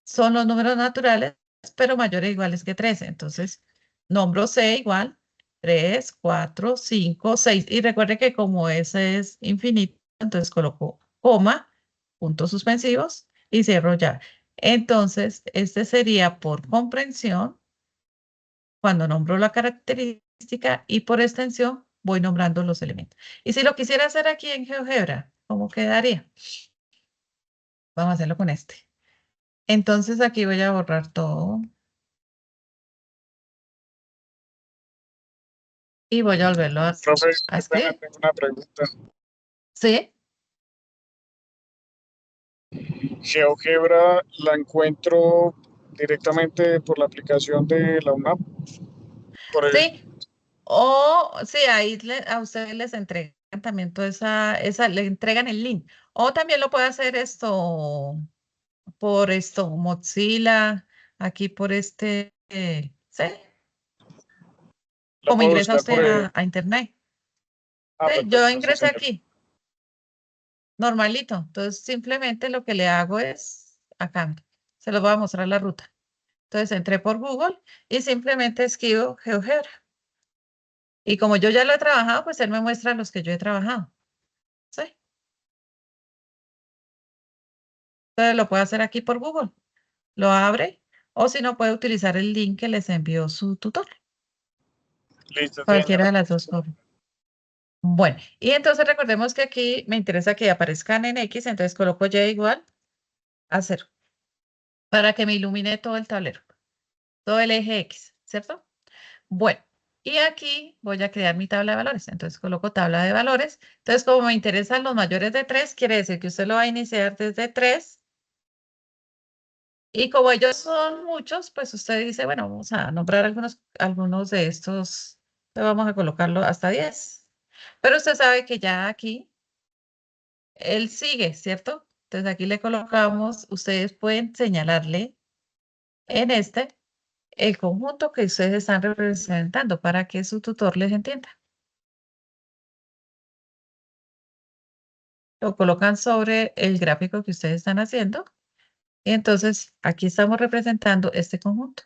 son los números naturales, pero mayores o iguales que 13. Entonces, nombro C igual 3, 4, 5, 6. Y recuerde que como ese es infinito, entonces coloco coma, puntos suspensivos y cierro ya. Entonces, este sería por comprensión cuando nombro la característica y por extensión voy nombrando los elementos. Y si lo quisiera hacer aquí en GeoGebra, ¿cómo quedaría? Vamos a hacerlo con este. Entonces aquí voy a borrar todo. Y voy a volverlo Profe, a qué pena, escribir. tengo una pregunta. ¿Sí? GeoGebra la encuentro directamente por la aplicación de la UNAP. Por el, Sí. O sí, ahí a ustedes les entregan también toda le entregan el link. O también lo puede hacer esto por Mozilla, aquí por ¿sí? la Como puedo ingresa buscar usted por el. a internet. Ah, Sí, yo perfecto, sí, ingresé señor. aquí, normalito. Entonces, simplemente lo que le hago es, acá, se los voy a mostrar la ruta. Entonces, entré por Google y simplemente escribo GeoGebra. Y como yo ya lo he trabajado, pues él me muestra los que yo he trabajado. ¿Sí? Entonces, lo puede hacer aquí por Google. Lo abre o si no, puede utilizar el link que les envió su tutor. Listo, sí, Cualquiera señora. de las dos formas. Bueno, y entonces recordemos que aquí me interesa que aparezcan en X, entonces coloco Y igual a 0 para que me ilumine todo el tablero, todo el eje X, ¿cierto? Bueno, y aquí voy a crear mi tabla de valores. Entonces coloco tabla de valores. Entonces, como me interesan los mayores de 3, quiere decir que usted lo va a iniciar desde 3. Y como ellos son muchos, pues usted dice, bueno, vamos a nombrar algunos de estos. Vamos a colocarlo hasta 10. Pero usted sabe que ya aquí él sigue, ¿cierto? Entonces aquí le colocamos, ustedes pueden señalarle en el conjunto que ustedes están representando para que su tutor les entienda. Lo colocan sobre el gráfico que ustedes están haciendo. Y entonces aquí estamos representando este conjunto.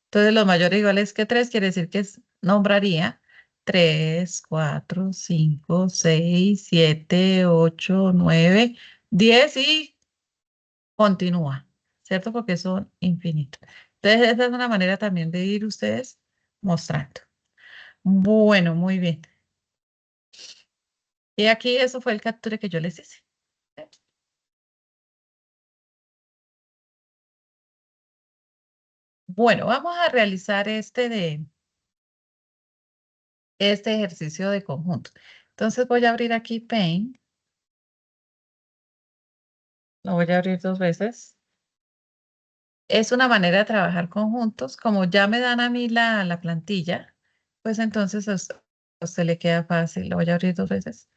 Entonces los mayores iguales que 3 quiere decir que nombraría 3, 4, 5, 6, 7, 8, 9, 10 y continúa, ¿cierto? Porque son infinitos. Entonces esa es una manera también de ir ustedes mostrando. Bueno, muy bien. Y aquí eso fue el capture que yo les hice. Bueno, vamos a realizar este ejercicio de conjunto. Entonces voy a abrir aquí Paint. Lo voy a abrir 2 veces. Es una manera de trabajar conjuntos. Como ya me dan a mí la plantilla, pues entonces a usted le queda fácil. Lo voy a abrir 2 veces.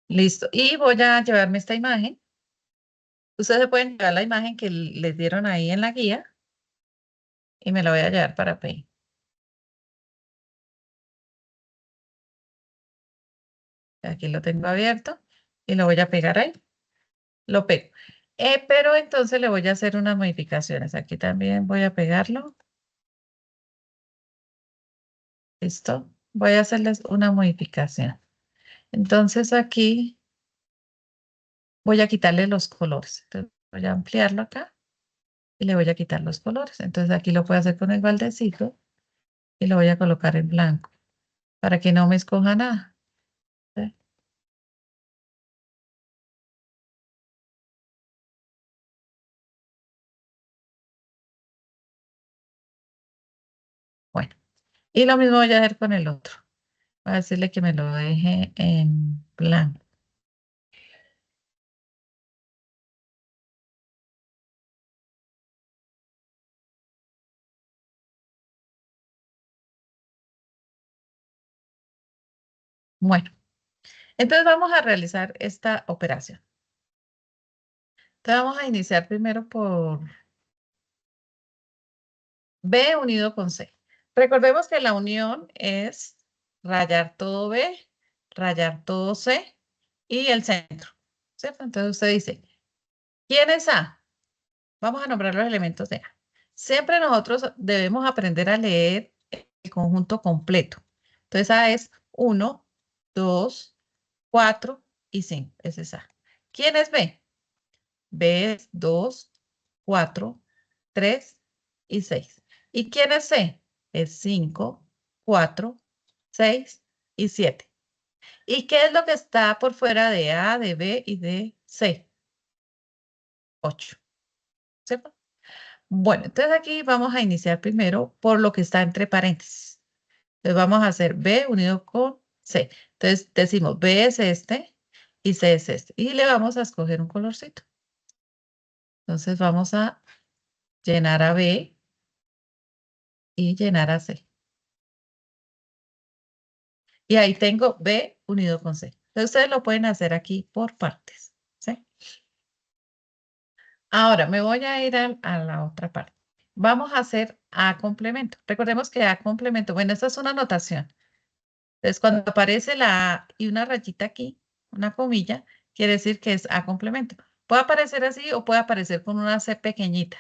Listo. Y voy a llevarme esta imagen. Ustedes se pueden llevar la imagen que les dieron ahí en la guía y me la voy a llevar para Paint. Aquí lo tengo abierto y lo voy a pegar ahí. Lo pego. Pero entonces le voy a hacer unas modificaciones. Aquí también voy a pegarlo. Listo. Voy a hacerles una modificación. Entonces aquí voy a quitarle los colores. Entonces voy a ampliarlo acá y le voy a quitar los colores. Entonces aquí lo puedo hacer con el baldecito y lo voy a colocar en blanco para que no me escoja nada. ¿Sí? Bueno, y lo mismo voy a hacer con el otro. Voy a decirle que me lo deje en blanco. Bueno, entonces vamos a realizar esta operación. Entonces vamos a iniciar primero por B unido con C. Recordemos que la unión es rayar todo B, rayar todo C y el centro, ¿cierto? Entonces usted dice, ¿quién es A? Vamos a nombrar los elementos de A. Siempre nosotros debemos aprender a leer el conjunto completo. Entonces A es 1, 2, 4 y 5. Ese es A. ¿Quién es B? B es 2, 4, 3 y 6. ¿Y quién es C? Es 5, 4, 6 y 7. ¿Y qué es lo que está por fuera de A, de B y de C? 8. ¿Cierto? Bueno, entonces aquí vamos a iniciar primero por lo que está entre paréntesis. Entonces vamos a hacer B unido con C. Entonces decimos B es este y C es este. Y le vamos a escoger un colorcito. Entonces vamos a llenar a B y llenar a C. Y ahí tengo B unido con C. Entonces ustedes lo pueden hacer aquí por partes. ¿Sí? Ahora me voy a ir a la otra parte. Vamos a hacer A complemento. Recordemos que A complemento, bueno, esta es una notación. Entonces cuando aparece la A y una rayita aquí, una comilla, quiere decir que es A complemento. Puede aparecer así o puede aparecer con una C pequeñita.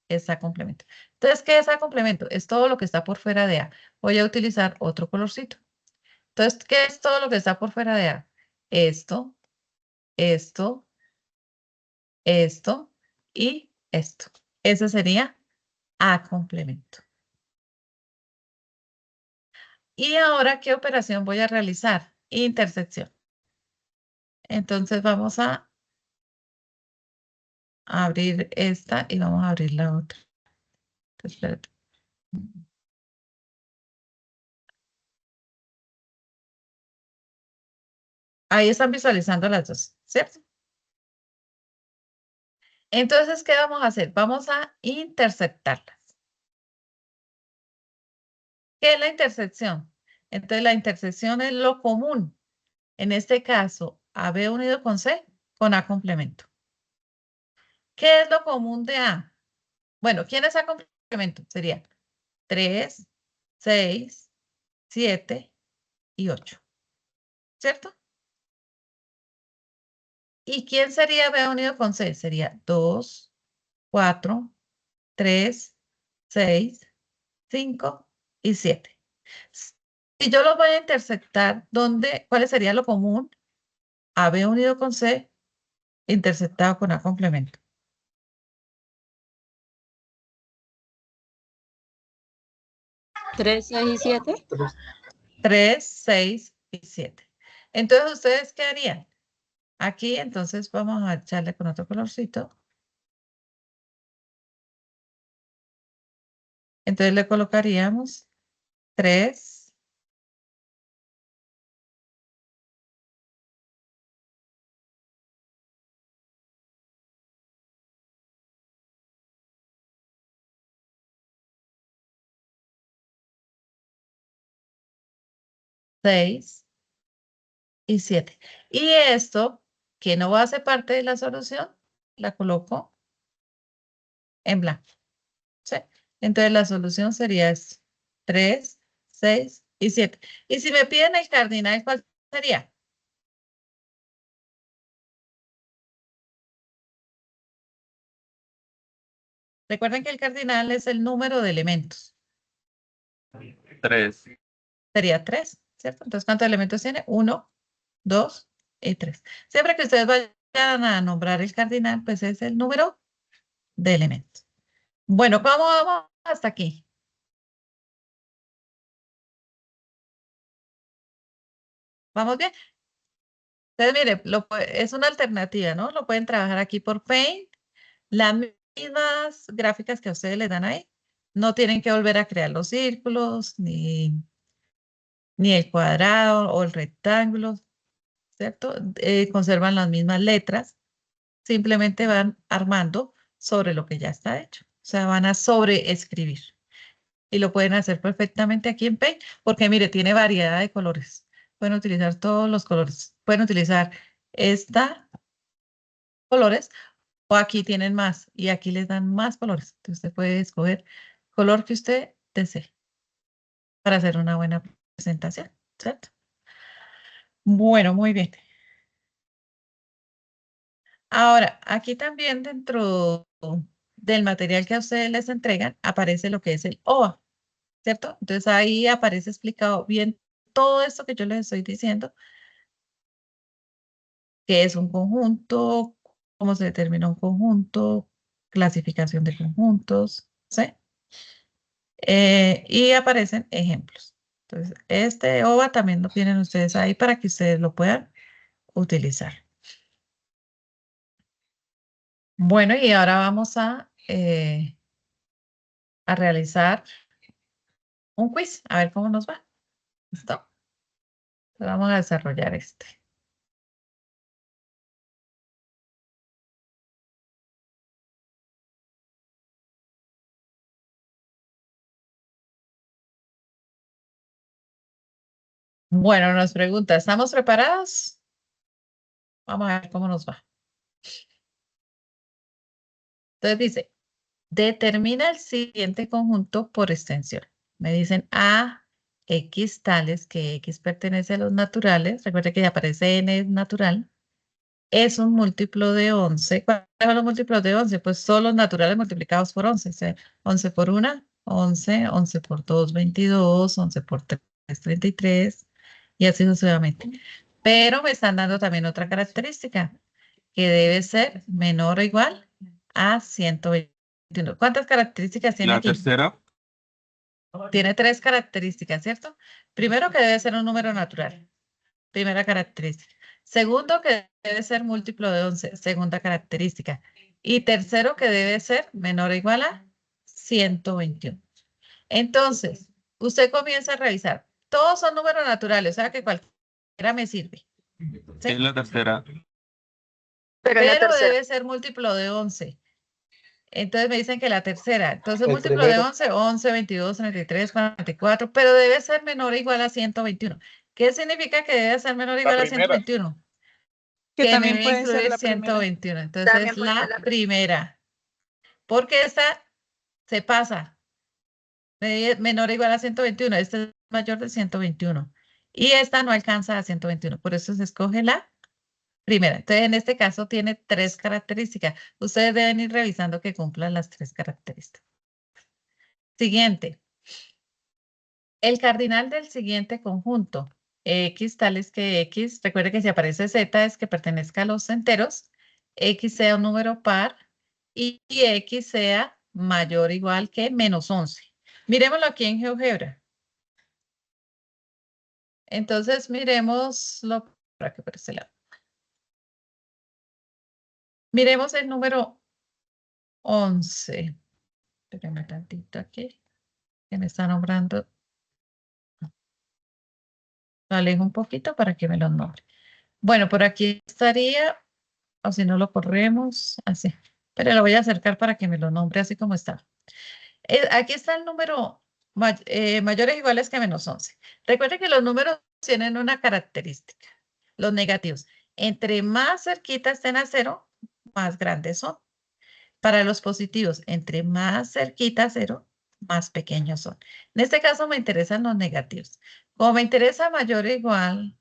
Es A complemento. Entonces, ¿qué es A complemento? Es todo lo que está por fuera de A. Voy a utilizar otro colorcito. Entonces, ¿qué es todo lo que está por fuera de A? Esto, esto, esto y esto. Ese sería A complemento. Y ahora, ¿qué operación voy a realizar? Intersección. Entonces, vamos a abrir esta y vamos a abrir la otra. Entonces, espérate. Ahí están visualizando las dos, ¿cierto? Entonces, ¿qué vamos a hacer? Vamos a intersectarlas. ¿Qué es la intersección? Entonces, la intersección es lo común. En este caso, AB unido con C, con A complemento. ¿Qué es lo común de A? Bueno, ¿quién es A complemento? Sería 3, 6, 7 y 8. ¿Cierto? ¿Y quién sería B unido con C? Sería 2, 4, 3, 6, 5 y 7. Si yo los voy a intersectar, ¿cuál sería lo común? AB unido con C intersectado con A complemento. 3, 6 y 7. 3, 6 y 7. Entonces, ¿ustedes qué harían? Aquí, entonces, vamos a echarle con otro colorcito. Entonces, le colocaríamos 3, 6 y 7. Y esto, que no va a ser parte de la solución, la coloco en blanco. ¿Sí? Entonces, la solución sería 3, 6 y 7. Y si me piden el cardinal, ¿cuál sería? Recuerden que el cardinal es el número de elementos. 3. Sería 3, ¿cierto? Entonces, ¿cuántos elementos tiene? 1, 2 y 3. Siempre que ustedes vayan a nombrar el cardinal, pues es el número de elementos. Bueno, ¿cómo vamos hasta aquí? ¿Vamos bien? Entonces, mire, es una alternativa, ¿no? Lo pueden trabajar aquí por Paint. Las mismas gráficas que a ustedes les dan ahí. No tienen que volver a crear los círculos, ni el cuadrado o el rectángulo, ¿cierto? Conservan las mismas letras. Simplemente van armando sobre lo que ya está hecho. O sea, van a sobreescribir. Y lo pueden hacer perfectamente aquí en Paint, porque mire, tiene variedad de colores. Pueden utilizar todos los colores. Pueden utilizar esta colores o aquí tienen más y aquí les dan más colores. Entonces usted puede escoger color que usted desee para hacer una buena presentación, ¿cierto? Bueno, muy bien. Ahora, aquí también dentro del material que a ustedes les entregan aparece lo que es el OVA, ¿cierto? Entonces ahí aparece explicado bien todo esto que yo les estoy diciendo, qué es un conjunto, cómo se determina un conjunto, clasificación de conjuntos, ¿sí? Y aparecen ejemplos. Entonces, este OVA también lo tienen ustedes ahí para que ustedes lo puedan utilizar. Bueno, y ahora vamos a realizar un quiz, a ver cómo nos va. ¿Listo? Vamos a desarrollar este. Bueno, nos pregunta, ¿estamos preparados? Vamos a ver cómo nos va. Entonces dice, determina el siguiente conjunto por extensión. Me dicen A, X tales que X pertenece a los naturales. Recuerde que ya aparece N es natural. Es un múltiplo de 11. ¿Cuáles son los múltiplos de 11? Pues son los naturales multiplicados por 11. O sea, 11 por 1, 11, 11 por 2, 22, 11 por 3, 33 y así sucesivamente. Pero me están dando también otra característica, que debe ser menor o igual a 121. ¿Cuántas características tiene La aquí? tercera. Tiene 3 características, ¿cierto? Primero, que debe ser un número natural. Primera característica. Segundo, que debe ser múltiplo de 11. Segunda característica. Y tercero, que debe ser menor o igual a 121. Entonces, usted comienza a revisar. Todos son números naturales, o sea que cualquiera me sirve. ¿Sí? Es la tercera. Pero en la Pero tercera. debe ser múltiplo de 11. Entonces me dicen que la tercera. Entonces, El múltiplo de primero. 11, 11, 22, 33, 44, pero debe ser menor o igual a 121. ¿Qué significa que debe ser menor o La igual a primera. 121? Que Que me también debe puede ser incluir la primera. 121. Entonces, También es puede ser la la primera. Porque esta se pasa. Menor o igual a 121. Esta es mayor de 121. Y esta no alcanza a 121. Por eso se escoge la primera. Entonces, en este caso tiene 3 características. Ustedes deben ir revisando que cumplan las 3 características. Siguiente. El cardinal del siguiente conjunto. X tales que X, recuerde que si aparece Z es que pertenezca a los enteros. X sea un número par y X sea mayor o igual que menos 11. Miremoslo aquí en GeoGebra. Entonces, miremoslo por aquí, por este lado. Miremos el número 11. Espérenme tantito aquí, que me está nombrando. Lo alejo un poquito para que me lo nombre. Bueno, por aquí estaría, o si no lo corremos, así. Pero lo voy a acercar para que me lo nombre así como está. Aquí está el número mayores o iguales que menos 11. Recuerden que los números tienen una característica, los negativos. Entre más cerquita estén a cero, más grandes son. Para los positivos, entre más cerquita a cero, más pequeños son. En este caso me interesan los negativos. Como me interesa mayor o igual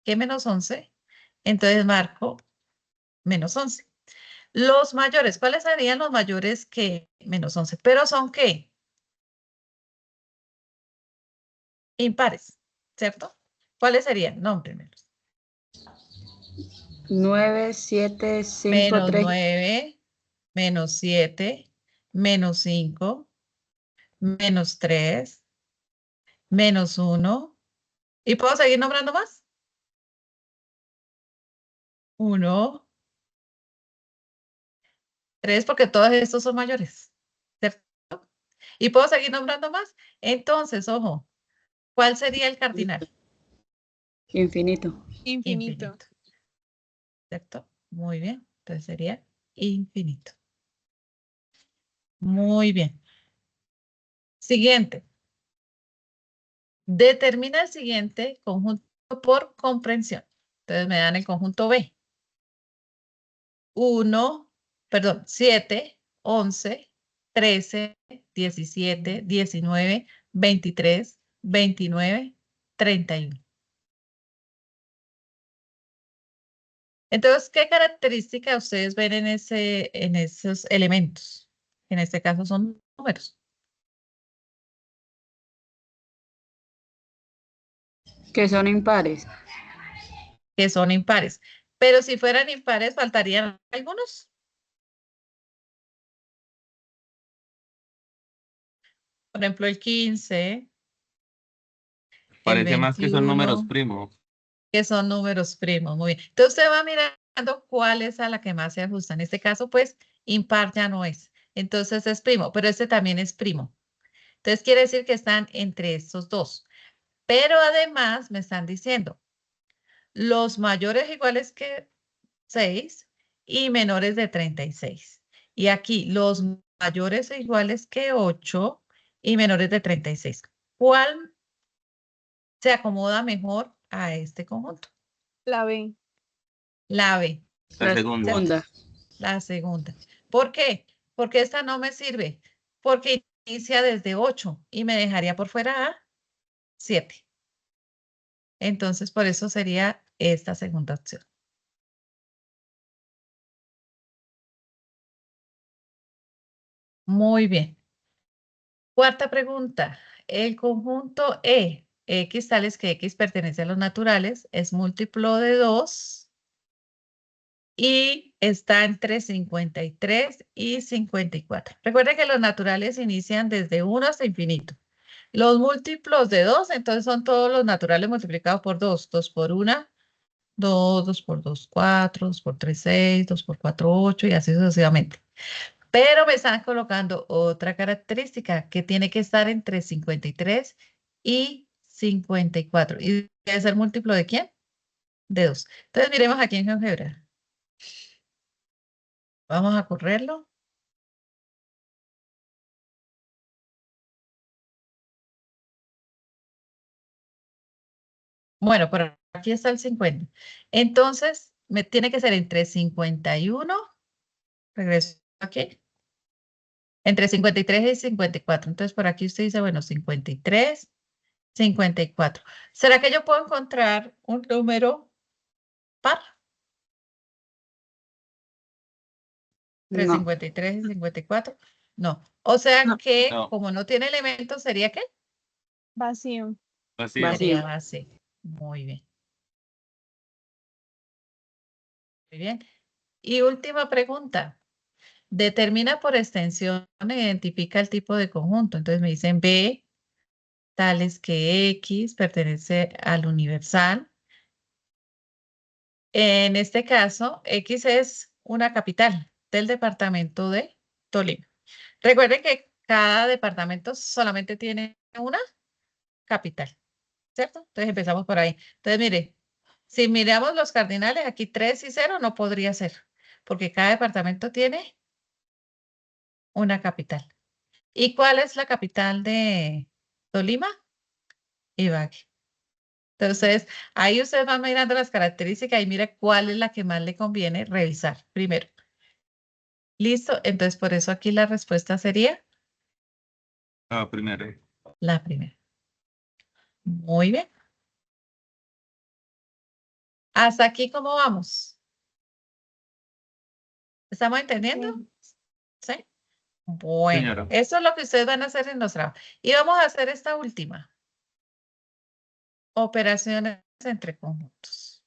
que menos 11, entonces marco menos 11. Los mayores, ¿cuáles serían los mayores que menos 11? Pero son ¿qué? Impares, ¿cierto? ¿Cuáles serían? Nómbremelos. 9, 7, 5, Menos 3. 9, menos 7, menos 5, menos 3, menos 1. ¿Y puedo seguir nombrando más? 1, 3, porque todos estos son mayores, ¿cierto? ¿Y puedo seguir nombrando más? Entonces, ojo, ¿cuál sería el cardinal? Infinito. Infinito. ¿Cierto? Muy bien. Entonces sería infinito. Muy bien. Siguiente. Determina el siguiente conjunto por comprensión. Entonces me dan el conjunto B. 1, perdón, 7, 11, 13, 17, 19, 23, 29, 31. Entonces, ¿qué característica ustedes ven en esos elementos? En este caso son números. Que son impares. Que son impares. Pero si fueran impares, faltarían algunos. Por ejemplo, el 15, el Parece más que son números 21, primos. que son números primos. Muy bien. Entonces usted va mirando cuál es a la que más se ajusta. En este caso, pues, impar ya no es. Entonces es primo, pero este también es primo. Entonces quiere decir que están entre estos dos. Pero además me están diciendo los mayores iguales que 6 y menores de 36. Y aquí los mayores e iguales que 8 y menores de 36. ¿Cuál se acomoda mejor a este conjunto? La B. La B, La La segunda. ¿cierto? segunda. La segunda. ¿Por qué? Porque esta no me sirve. Porque inicia desde 8 y me dejaría por fuera a 7. Entonces, por eso sería esta segunda opción. Muy bien. Cuarta pregunta. El conjunto X tales que X pertenece a los naturales, es múltiplo de 2 y está entre 53 y 54. Recuerden que los naturales inician desde 1 hasta infinito. Los múltiplos de 2, entonces son todos los naturales multiplicados por 2. 2 por 1, 2, 2 por 2, 4, 2 por 3, 6, 2 por 4, 8 y así sucesivamente. Pero me están colocando otra característica que tiene que estar entre 53 y 54. ¿Y debe ser múltiplo de quién? De 2. Entonces miremos aquí en GeoGebra. Vamos a correrlo. Bueno, por aquí está el 50. Entonces, me tiene que ser entre 51, regreso aquí, entre 53 y 54. Entonces, por aquí usted dice, bueno, 53, 54. ¿Será que yo puedo encontrar un número par? Entre No. 53 y 54. No. O sea No. que, No, como no tiene elementos, ¿sería qué? Vacío. vacío. Sería Vacío. así. Muy bien. Muy bien. Y última pregunta. Determina por extensión e identifica el tipo de conjunto. Entonces me dicen B, tales que X pertenece al universal. En este caso, X es una capital del departamento de Tolima. Recuerden que cada departamento solamente tiene una capital, ¿cierto? Entonces empezamos por ahí. Entonces, mire, si miramos los cardinales, aquí 3 y 0 no podría ser, porque cada departamento tiene una capital. ¿Y cuál es la capital de Tolima? Ibagué. Entonces, ahí usted va mirando las características y mira cuál es la que más le conviene revisar primero. ¿Listo? Entonces, por eso aquí la respuesta sería Ah, primero. la primera. Muy bien. ¿Hasta aquí cómo vamos? ¿Estamos entendiendo? Sí. ¿Sí? Bueno, Señora. eso es lo que ustedes van a hacer en los trabajos. Y vamos a hacer esta última. Operaciones entre conjuntos.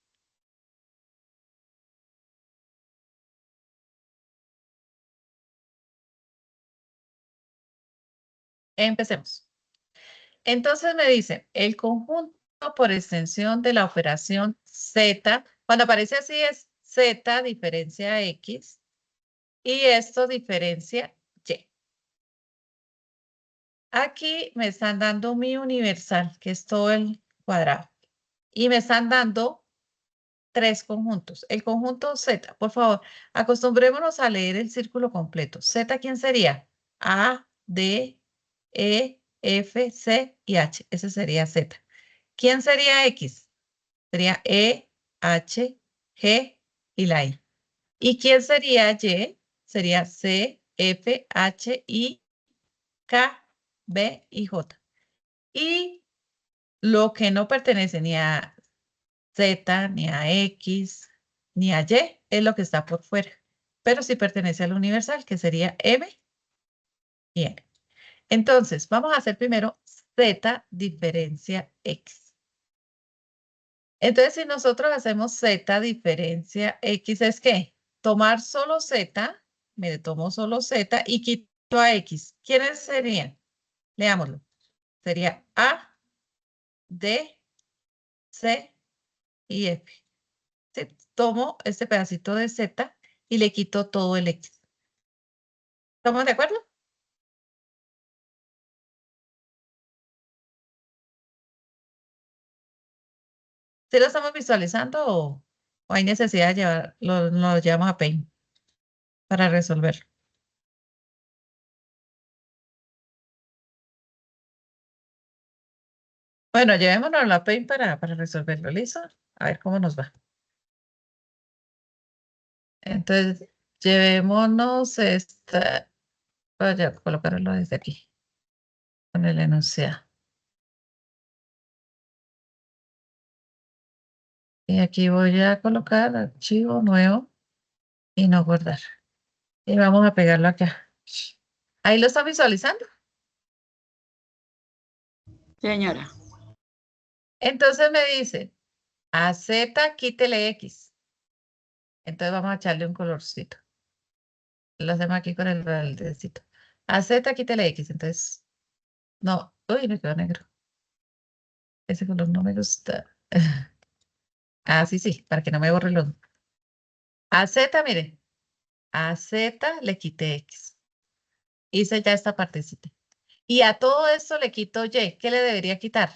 Empecemos. Entonces me dice, el conjunto por extensión de la operación Z, cuando aparece así es Z diferencia X y esto diferencia Y. Aquí me están dando mi universal, que es todo el cuadrado. Y me están dando tres conjuntos. El conjunto Z, por favor, acostumbrémonos a leer el círculo completo. Z, ¿quién sería? A, D, E, F, C y H. Ese sería Z. ¿Quién sería X? Sería E, H, G y la I. ¿Y quién sería Y? Sería C, F, H, I, K, B y J. Y lo que no pertenece ni a Z, ni a X, ni a Y es lo que está por fuera. Pero sí pertenece al universal, que sería M y N. Entonces, vamos a hacer primero Z diferencia X. Entonces, si nosotros hacemos Z diferencia X, ¿es qué? Tomar solo Z, me tomo solo Z y quito a X. ¿Quiénes serían? Leámoslo. Sería A, D, C y F. Sí, tomo este pedacito de Z y le quito todo el X. ¿Estamos de acuerdo? ¿Sí lo estamos visualizando o hay necesidad de llevar, lo llevamos a Paint para resolverlo? Bueno, llevémonos a Paint para resolverlo. ¿Listo? A ver cómo nos va. Entonces, llevémonos esta, voy a colocarlo desde aquí, con el enunciado. Y aquí voy a colocar archivo nuevo y no guardar. Y vamos a pegarlo acá. Ahí lo está visualizando. Señora. Entonces me dice, a Z quítele X. Entonces vamos a echarle un colorcito. Lo hacemos aquí con el baldecito. A Z quítele X. Entonces, no. Uy, me quedó negro. Ese color no me gusta. Ah, sí, sí, para que no me borre los. A Z, mire. A Z le quité X. Hice ya esta partecita. Y a todo esto le quito Y. ¿Qué le debería quitar?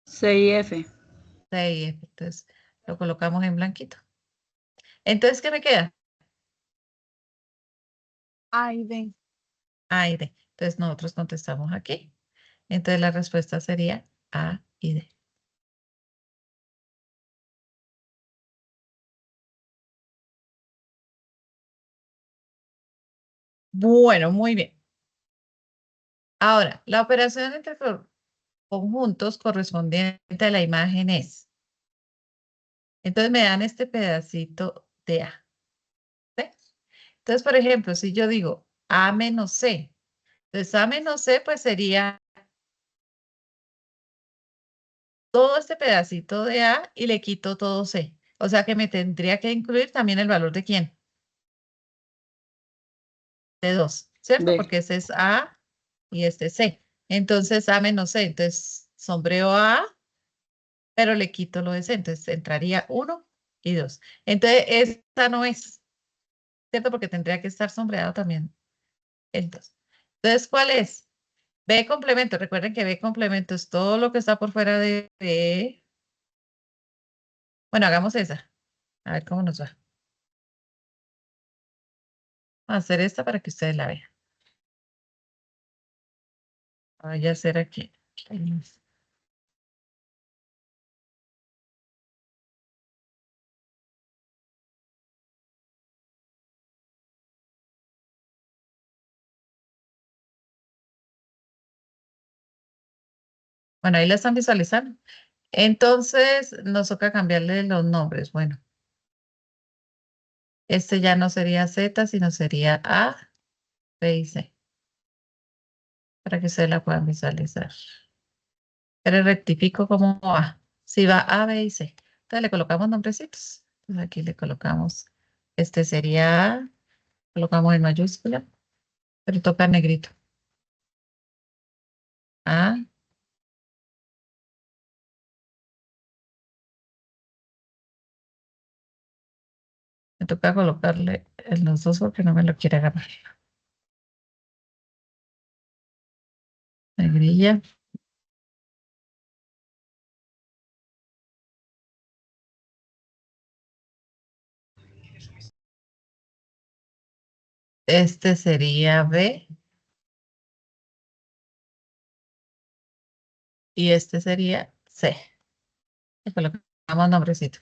C y F. C y F. Entonces, lo colocamos en blanquito. Entonces, ¿qué me queda? A y D. A y D. Entonces, nosotros contestamos aquí. Entonces, la respuesta sería A y D. Bueno, muy bien. Ahora, la operación entre conjuntos correspondiente a la imagen es. Entonces me dan este pedacito de A. ¿Sí? Entonces, por ejemplo, si yo digo A menos C, entonces A menos C pues sería todo este pedacito de A y le quito todo C. O sea que me tendría que incluir también el valor de quién? De 2, ¿cierto? D. Porque ese es A y este es C. Entonces A menos C, entonces sombreo A, pero le quito lo de C, entonces entraría 1 y 2. Entonces esta no es, ¿cierto? Porque tendría que estar sombreado también el 2. Entonces, ¿cuál es? B complemento. Recuerden que B complemento es todo lo que está por fuera de B. Bueno, hagamos esa. A ver cómo nos va. Vamos a hacer esta para que ustedes la vean. Voy a hacer aquí. Bueno, ahí la están visualizando. Entonces, nos toca cambiarle los nombres. Bueno, Este ya no sería Z, sino sería A, B y C. Para que ustedes la puedan visualizar. Pero rectifico como A. Si va A, B y C. Entonces le colocamos nombrecitos. Entonces aquí le colocamos, este sería A, colocamos en mayúscula, pero toca negrito. A, me toca colocarle en los dos porque no me lo quiere agarrar. Negrilla. Este sería B. Y este sería C. Le colocamos nombrecito.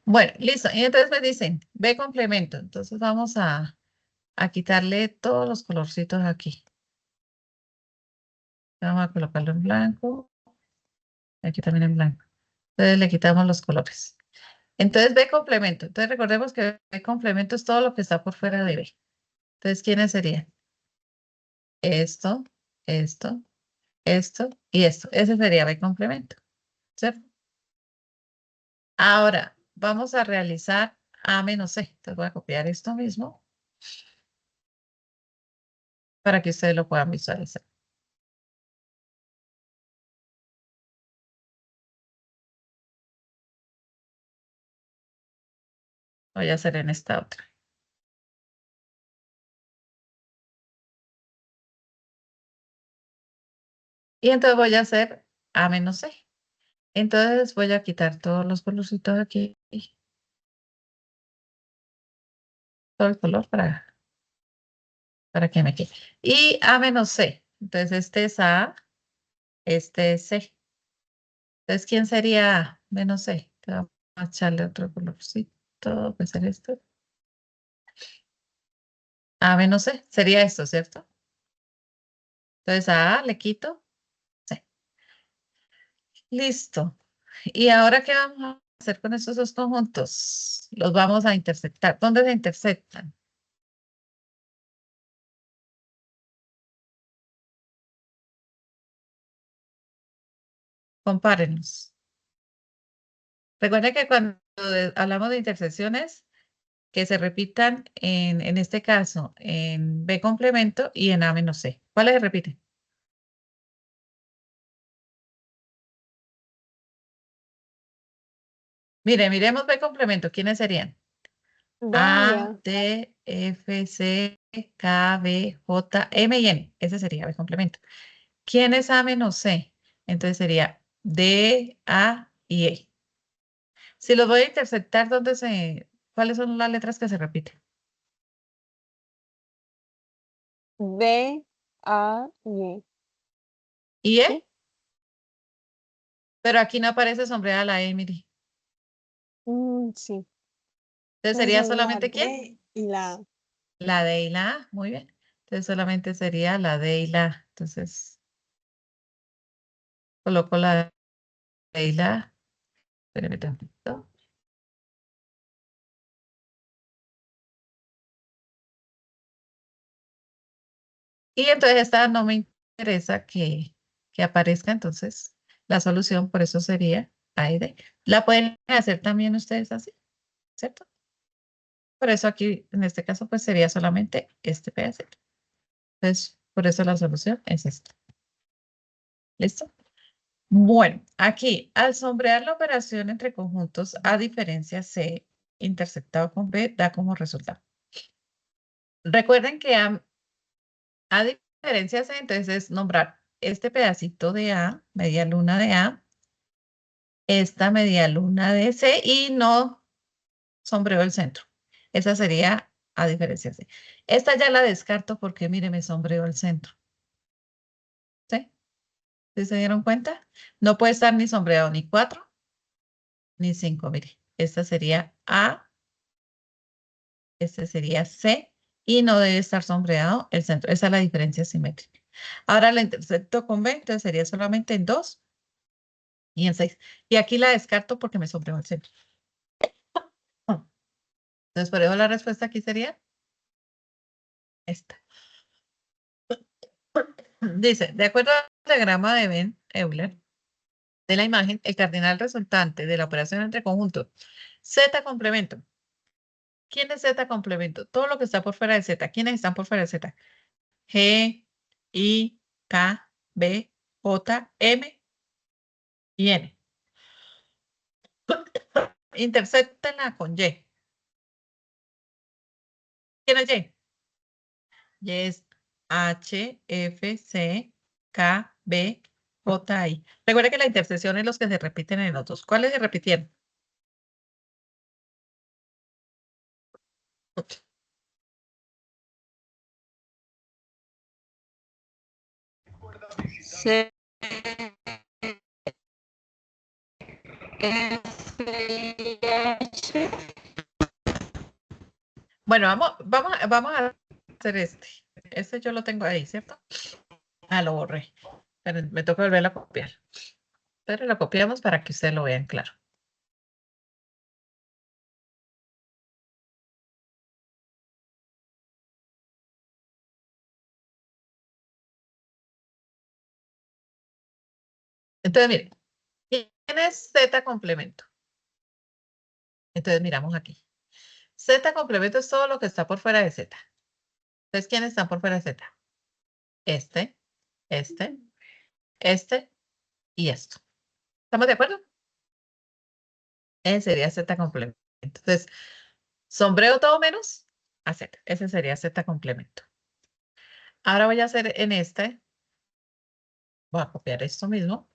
Bueno, listo. Y entonces me dicen, B complemento. Entonces vamos a quitarle todos los colorcitos aquí. Vamos a colocarlo en blanco. Aquí también en blanco. Entonces le quitamos los colores. Entonces B complemento. Entonces recordemos que B complemento es todo lo que está por fuera de B. Entonces, ¿quiénes serían? Esto, esto, esto y esto. Ese sería B complemento. ¿Cierto? Ahora, vamos a realizar A menos C. Entonces voy a copiar esto mismo para que ustedes lo puedan visualizar. Voy a hacer en esta otra. Y entonces voy a hacer A menos C. Entonces voy a quitar todos los colorcitos aquí. Todo el color para que me quede. Y A menos C. Entonces este es A, este es C. Entonces, ¿quién sería A menos C? Vamos a echarle otro colorcito. Puede ser esto. A menos C. Sería esto, ¿cierto? Entonces a A le quito C. Listo. ¿Y ahora qué vamos a hacer con estos dos conjuntos? Los vamos a intersectar. ¿Dónde se intersectan? Compárenlos. Recuerden que cuando hablamos de intersecciones, que se repitan en este caso en B complemento y en A menos C. ¿Cuáles se repiten? Mire, miremos B complemento. ¿Quiénes serían? B y A, A. D, F, C, K, B, J, M y N. Ese sería B complemento. ¿Quién es A menos C? Entonces sería D, A y E. Si los voy a intersectar, ¿cuáles son las letras que se repiten? D, A y E. ¿Y E? ¿Sí? Pero aquí no aparece sombreada la E, mire. Sí. Entonces Entonces sería sería solamente ¿quién? D y la A. La D y la A. Muy bien. Entonces solamente sería la D y la A. Entonces coloco la D y la A. Espérame tantito. Y entonces esta no me interesa que aparezca, entonces la solución por eso sería A y D. La pueden hacer también ustedes así, ¿cierto? Por eso aquí, en este caso, pues sería solamente este pedacito. Entonces, por eso la solución es esta. ¿Listo? Bueno, aquí, al sombrear la operación entre conjuntos A diferencia C intersectado con B, da como resultado. Recuerden que A diferencia C, entonces es nombrar este pedacito de A, media luna de A, esta media luna de C y no sombreo el centro. Esa sería A diferencia C. Esta ya la descarto porque, mire, me sombreo el centro. ¿Sí? ¿Sí se dieron cuenta? No puede estar ni sombreado ni 4 ni 5. Mire, esta sería A, este sería C y no debe estar sombreado el centro. Esa es la diferencia simétrica. Ahora la intersecto con B, entonces sería solamente en 2 y en 6. Y aquí la descarto porque me sombreó el centro. Entonces, por eso la respuesta aquí sería esta. Dice, de acuerdo al diagrama de Ben Euler de la imagen, el cardinal resultante de la operación entre conjuntos Z complemento. ¿Quién es Z complemento? Todo lo que está por fuera de Z. ¿Quiénes están por fuera de Z? G, I, K, B, J, M y N. Intersectenla con Y. ¿Quién es Y? Y es H, F, C, K, B, J, I. Recuerda que la intersección es los que se repiten en los dos. ¿Cuáles se repitieron? C, F y H. Bueno, vamos a hacer este. Este yo lo tengo ahí, ¿cierto? Ah, lo borré. Pero me toca volverlo a copiar. Pero lo copiamos para que ustedes lo vean claro. Entonces, miren, ¿quién es Z complemento? Entonces, miramos aquí. Z complemento es todo lo que está por fuera de Z. Entonces, ¿quiénes están por fuera de Z? Este, este y esto. ¿Estamos de acuerdo? Ese sería Z complemento. Entonces, sombreo todo menos a Z. Ese sería Z complemento. Ahora voy a hacer en este. Voy a copiar esto mismo.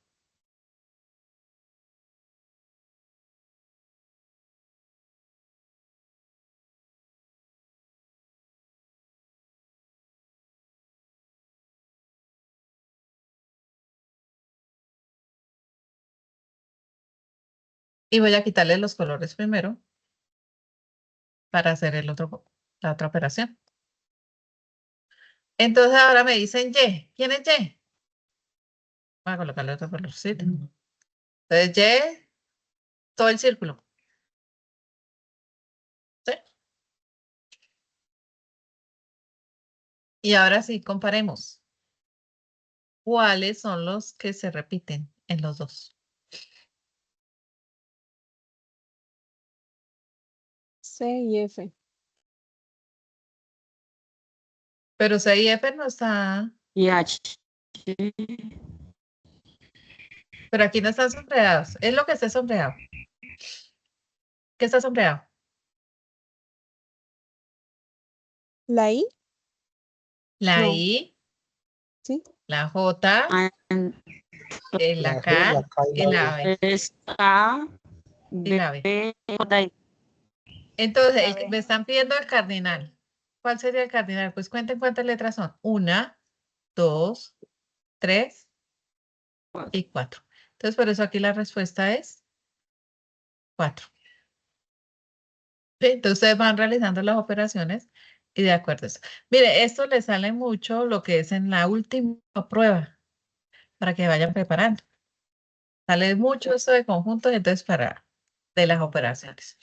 Y voy a quitarle los colores primero para hacer la otra operación. Entonces ahora me dicen Y. ¿Quién es Y? Voy a colocarle otro colorcito. Entonces Y, todo el círculo. ¿Sí? Y ahora sí, comparemos. ¿Cuáles son los que se repiten en los dos? C y F. Pero C y F no está. Y H. Pero aquí no están sombreados. Es lo que está sombreado. ¿Qué está sombreado? La I, La No. I, ¿sí? la J, Ah, la K y la B. es A, Y la B. B, J, I. Entonces, La B. me están pidiendo el cardinal. ¿Cuál sería el cardinal? Pues cuenten cuántas letras son. 1, 2, 3 y 4. Entonces, por eso aquí la respuesta es 4. Entonces, ustedes van realizando las operaciones y de acuerdo a eso. Mire, esto le sale mucho lo que es en la última prueba, para que vayan preparando. Sale mucho esto de conjuntos, entonces de las operaciones.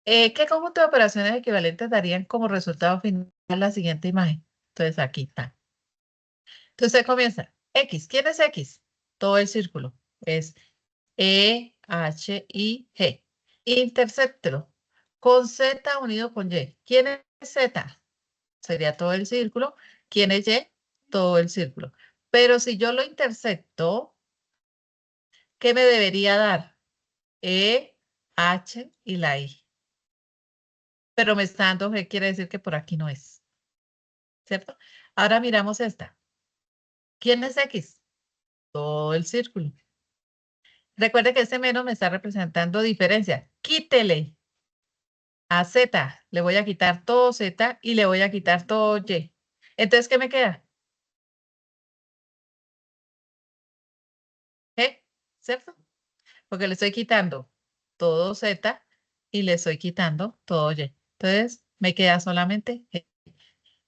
¿Qué conjunto de operaciones equivalentes darían como resultado final la siguiente imagen? Entonces, aquí está. Entonces, comienza. X. ¿Quién es X? Todo el círculo. Es E, H, I, G. Interséptelo con Z unido con Y. ¿Quién es Z? Sería todo el círculo. ¿Quién es Y? Todo el círculo. Pero si yo lo intersecto, ¿qué me debería dar? E, H y la I. Pero me está dando G, quiere decir que por aquí no es. ¿Cierto? Ahora miramos esta. ¿Quién es X? Todo el círculo. Recuerde que este menos me está representando diferencia. Quítele a Z. Le voy a quitar todo Z y le voy a quitar todo Y. Entonces, ¿qué me queda? G, ¿cierto? Porque le estoy quitando todo Z y le estoy quitando todo Y. Entonces, me queda solamente G.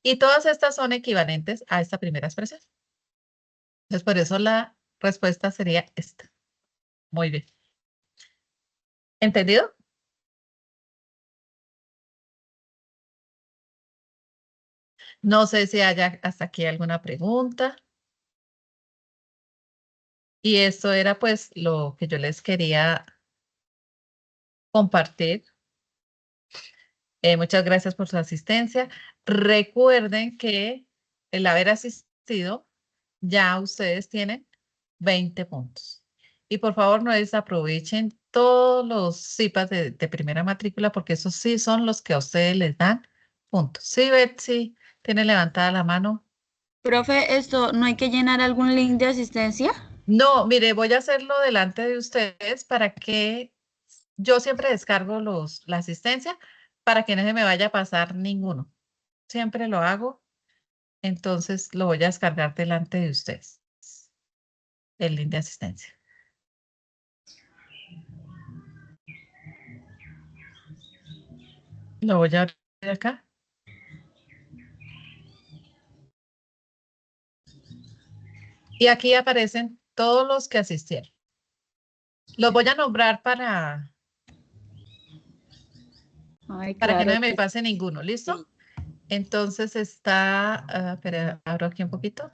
Y todas estas son equivalentes a esta primera expresión. Entonces, por eso la respuesta sería esta. Muy bien. ¿Entendido? No sé si haya hasta aquí alguna pregunta. Y esto era pues lo que yo les quería compartir. Muchas gracias por su asistencia. Recuerden que el haber asistido, ya ustedes tienen 20 puntos. Y por favor no desaprovechen todos los CIPAs de primera matrícula porque esos sí son los que a ustedes les dan puntos. Sí, Betsy, tiene levantada la mano. Profe, esto, ¿no hay que llenar algún link de asistencia? No, mire, voy a hacerlo delante de ustedes para que yo siempre descargo la asistencia para que no se me vaya a pasar ninguno. Siempre lo hago, entonces lo voy a descargar delante de ustedes, el link de asistencia. Lo voy a abrir acá. Y aquí aparecen todos los que asistieron. Los voy a nombrar para Ay, que no claro. me pase ninguno, ¿listo? Entonces está, espera, abro aquí un poquito.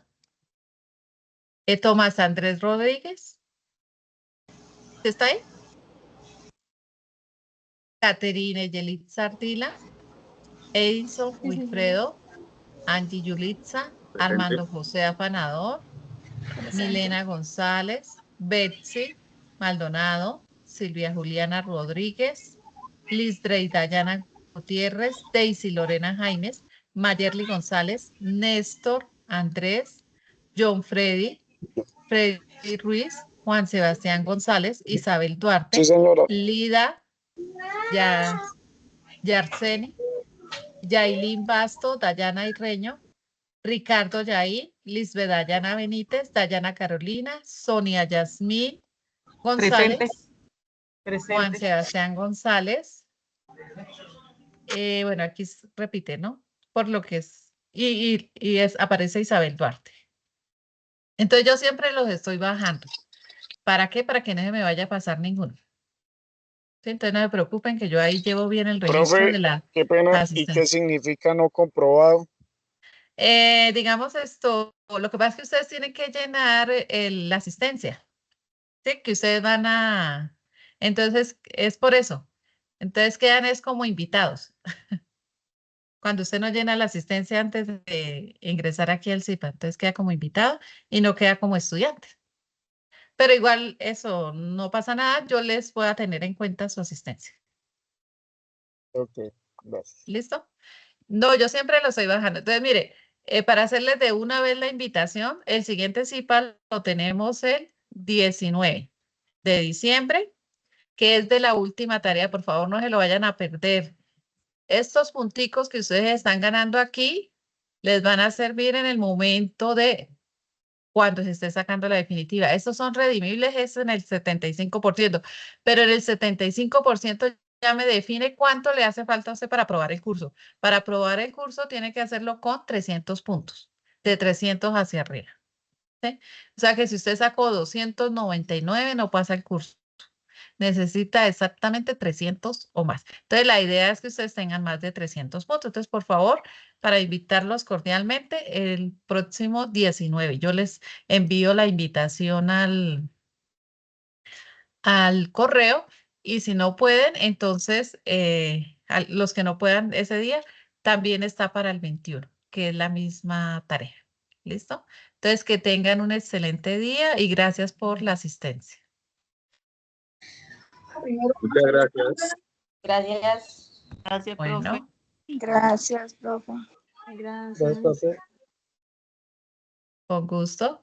Tomás Andrés Rodríguez. ¿Está ahí? Caterine Yelitza Ardila. Edison Sí, sí, sí. Wilfredo. Angie Yulitza. Armando José Afanador. Milena González. Betsy Maldonado. Silvia Juliana Rodríguez. Liz Drey Dayana Gutiérrez. Daisy Lorena Jaimes. Mayerly González. Néstor Andrés. John Freddy. Freddy Ruiz. Juan Sebastián González. Isabel Sí, Duarte. señora. Lida Yarceni. Yailin Basto. Dayana Irreño. Ricardo Yair. Lisbeth Dayana Benítez. Dayana Carolina. Sonia Yasmín González. Juan Sebastián González. Bueno, aquí repite, ¿no? Por lo que es. Aparece Isabel Duarte. Entonces yo siempre los estoy bajando. ¿Para qué? Para que no se me vaya a pasar ninguno. Sí, entonces no se preocupen que yo ahí llevo bien el registro Profe, de la qué pena. ¿Y qué asistencia. significa no comprobado? Digamos esto, lo que pasa es que ustedes tienen que llenar la asistencia. Sí, que ustedes van a... Entonces, es por eso. Entonces quedan es como invitados. Cuando usted no llena la asistencia antes de ingresar aquí al CIPA, entonces queda como invitado y no queda como estudiante. Pero igual eso no pasa nada, yo les voy a tener en cuenta su asistencia. Ok, gracias. ¿Listo? No, yo siempre lo estoy bajando. Entonces, mire, para hacerles de una vez la invitación, el siguiente CIPA lo tenemos el 19 de diciembre, que es de la última tarea. Por favor, no se lo vayan a perder. Estos punticos que ustedes están ganando aquí les van a servir en el momento de cuando se esté sacando la definitiva. Estos son redimibles, es en el 75%, pero en el 75% ya me define cuánto le hace falta a usted para aprobar el curso. Para aprobar el curso tiene que hacerlo con 300 puntos, de 300 hacia arriba. ¿Sí? O sea que si usted sacó 299, no pasa el curso. Necesita exactamente 300 o más. Entonces, la idea es que ustedes tengan más de 300 puntos. Entonces, por favor, para invitarlos cordialmente, el próximo 19, yo les envío la invitación al correo y si no pueden, entonces, los que no puedan ese día, también está para el 21, que es la misma tarea. ¿Listo? Entonces, que tengan un excelente día y gracias por la asistencia. Muchas gracias. Gracias. Gracias, profe. Bueno, Gracias, profe. Gracias. Gracias, profe. con gusto.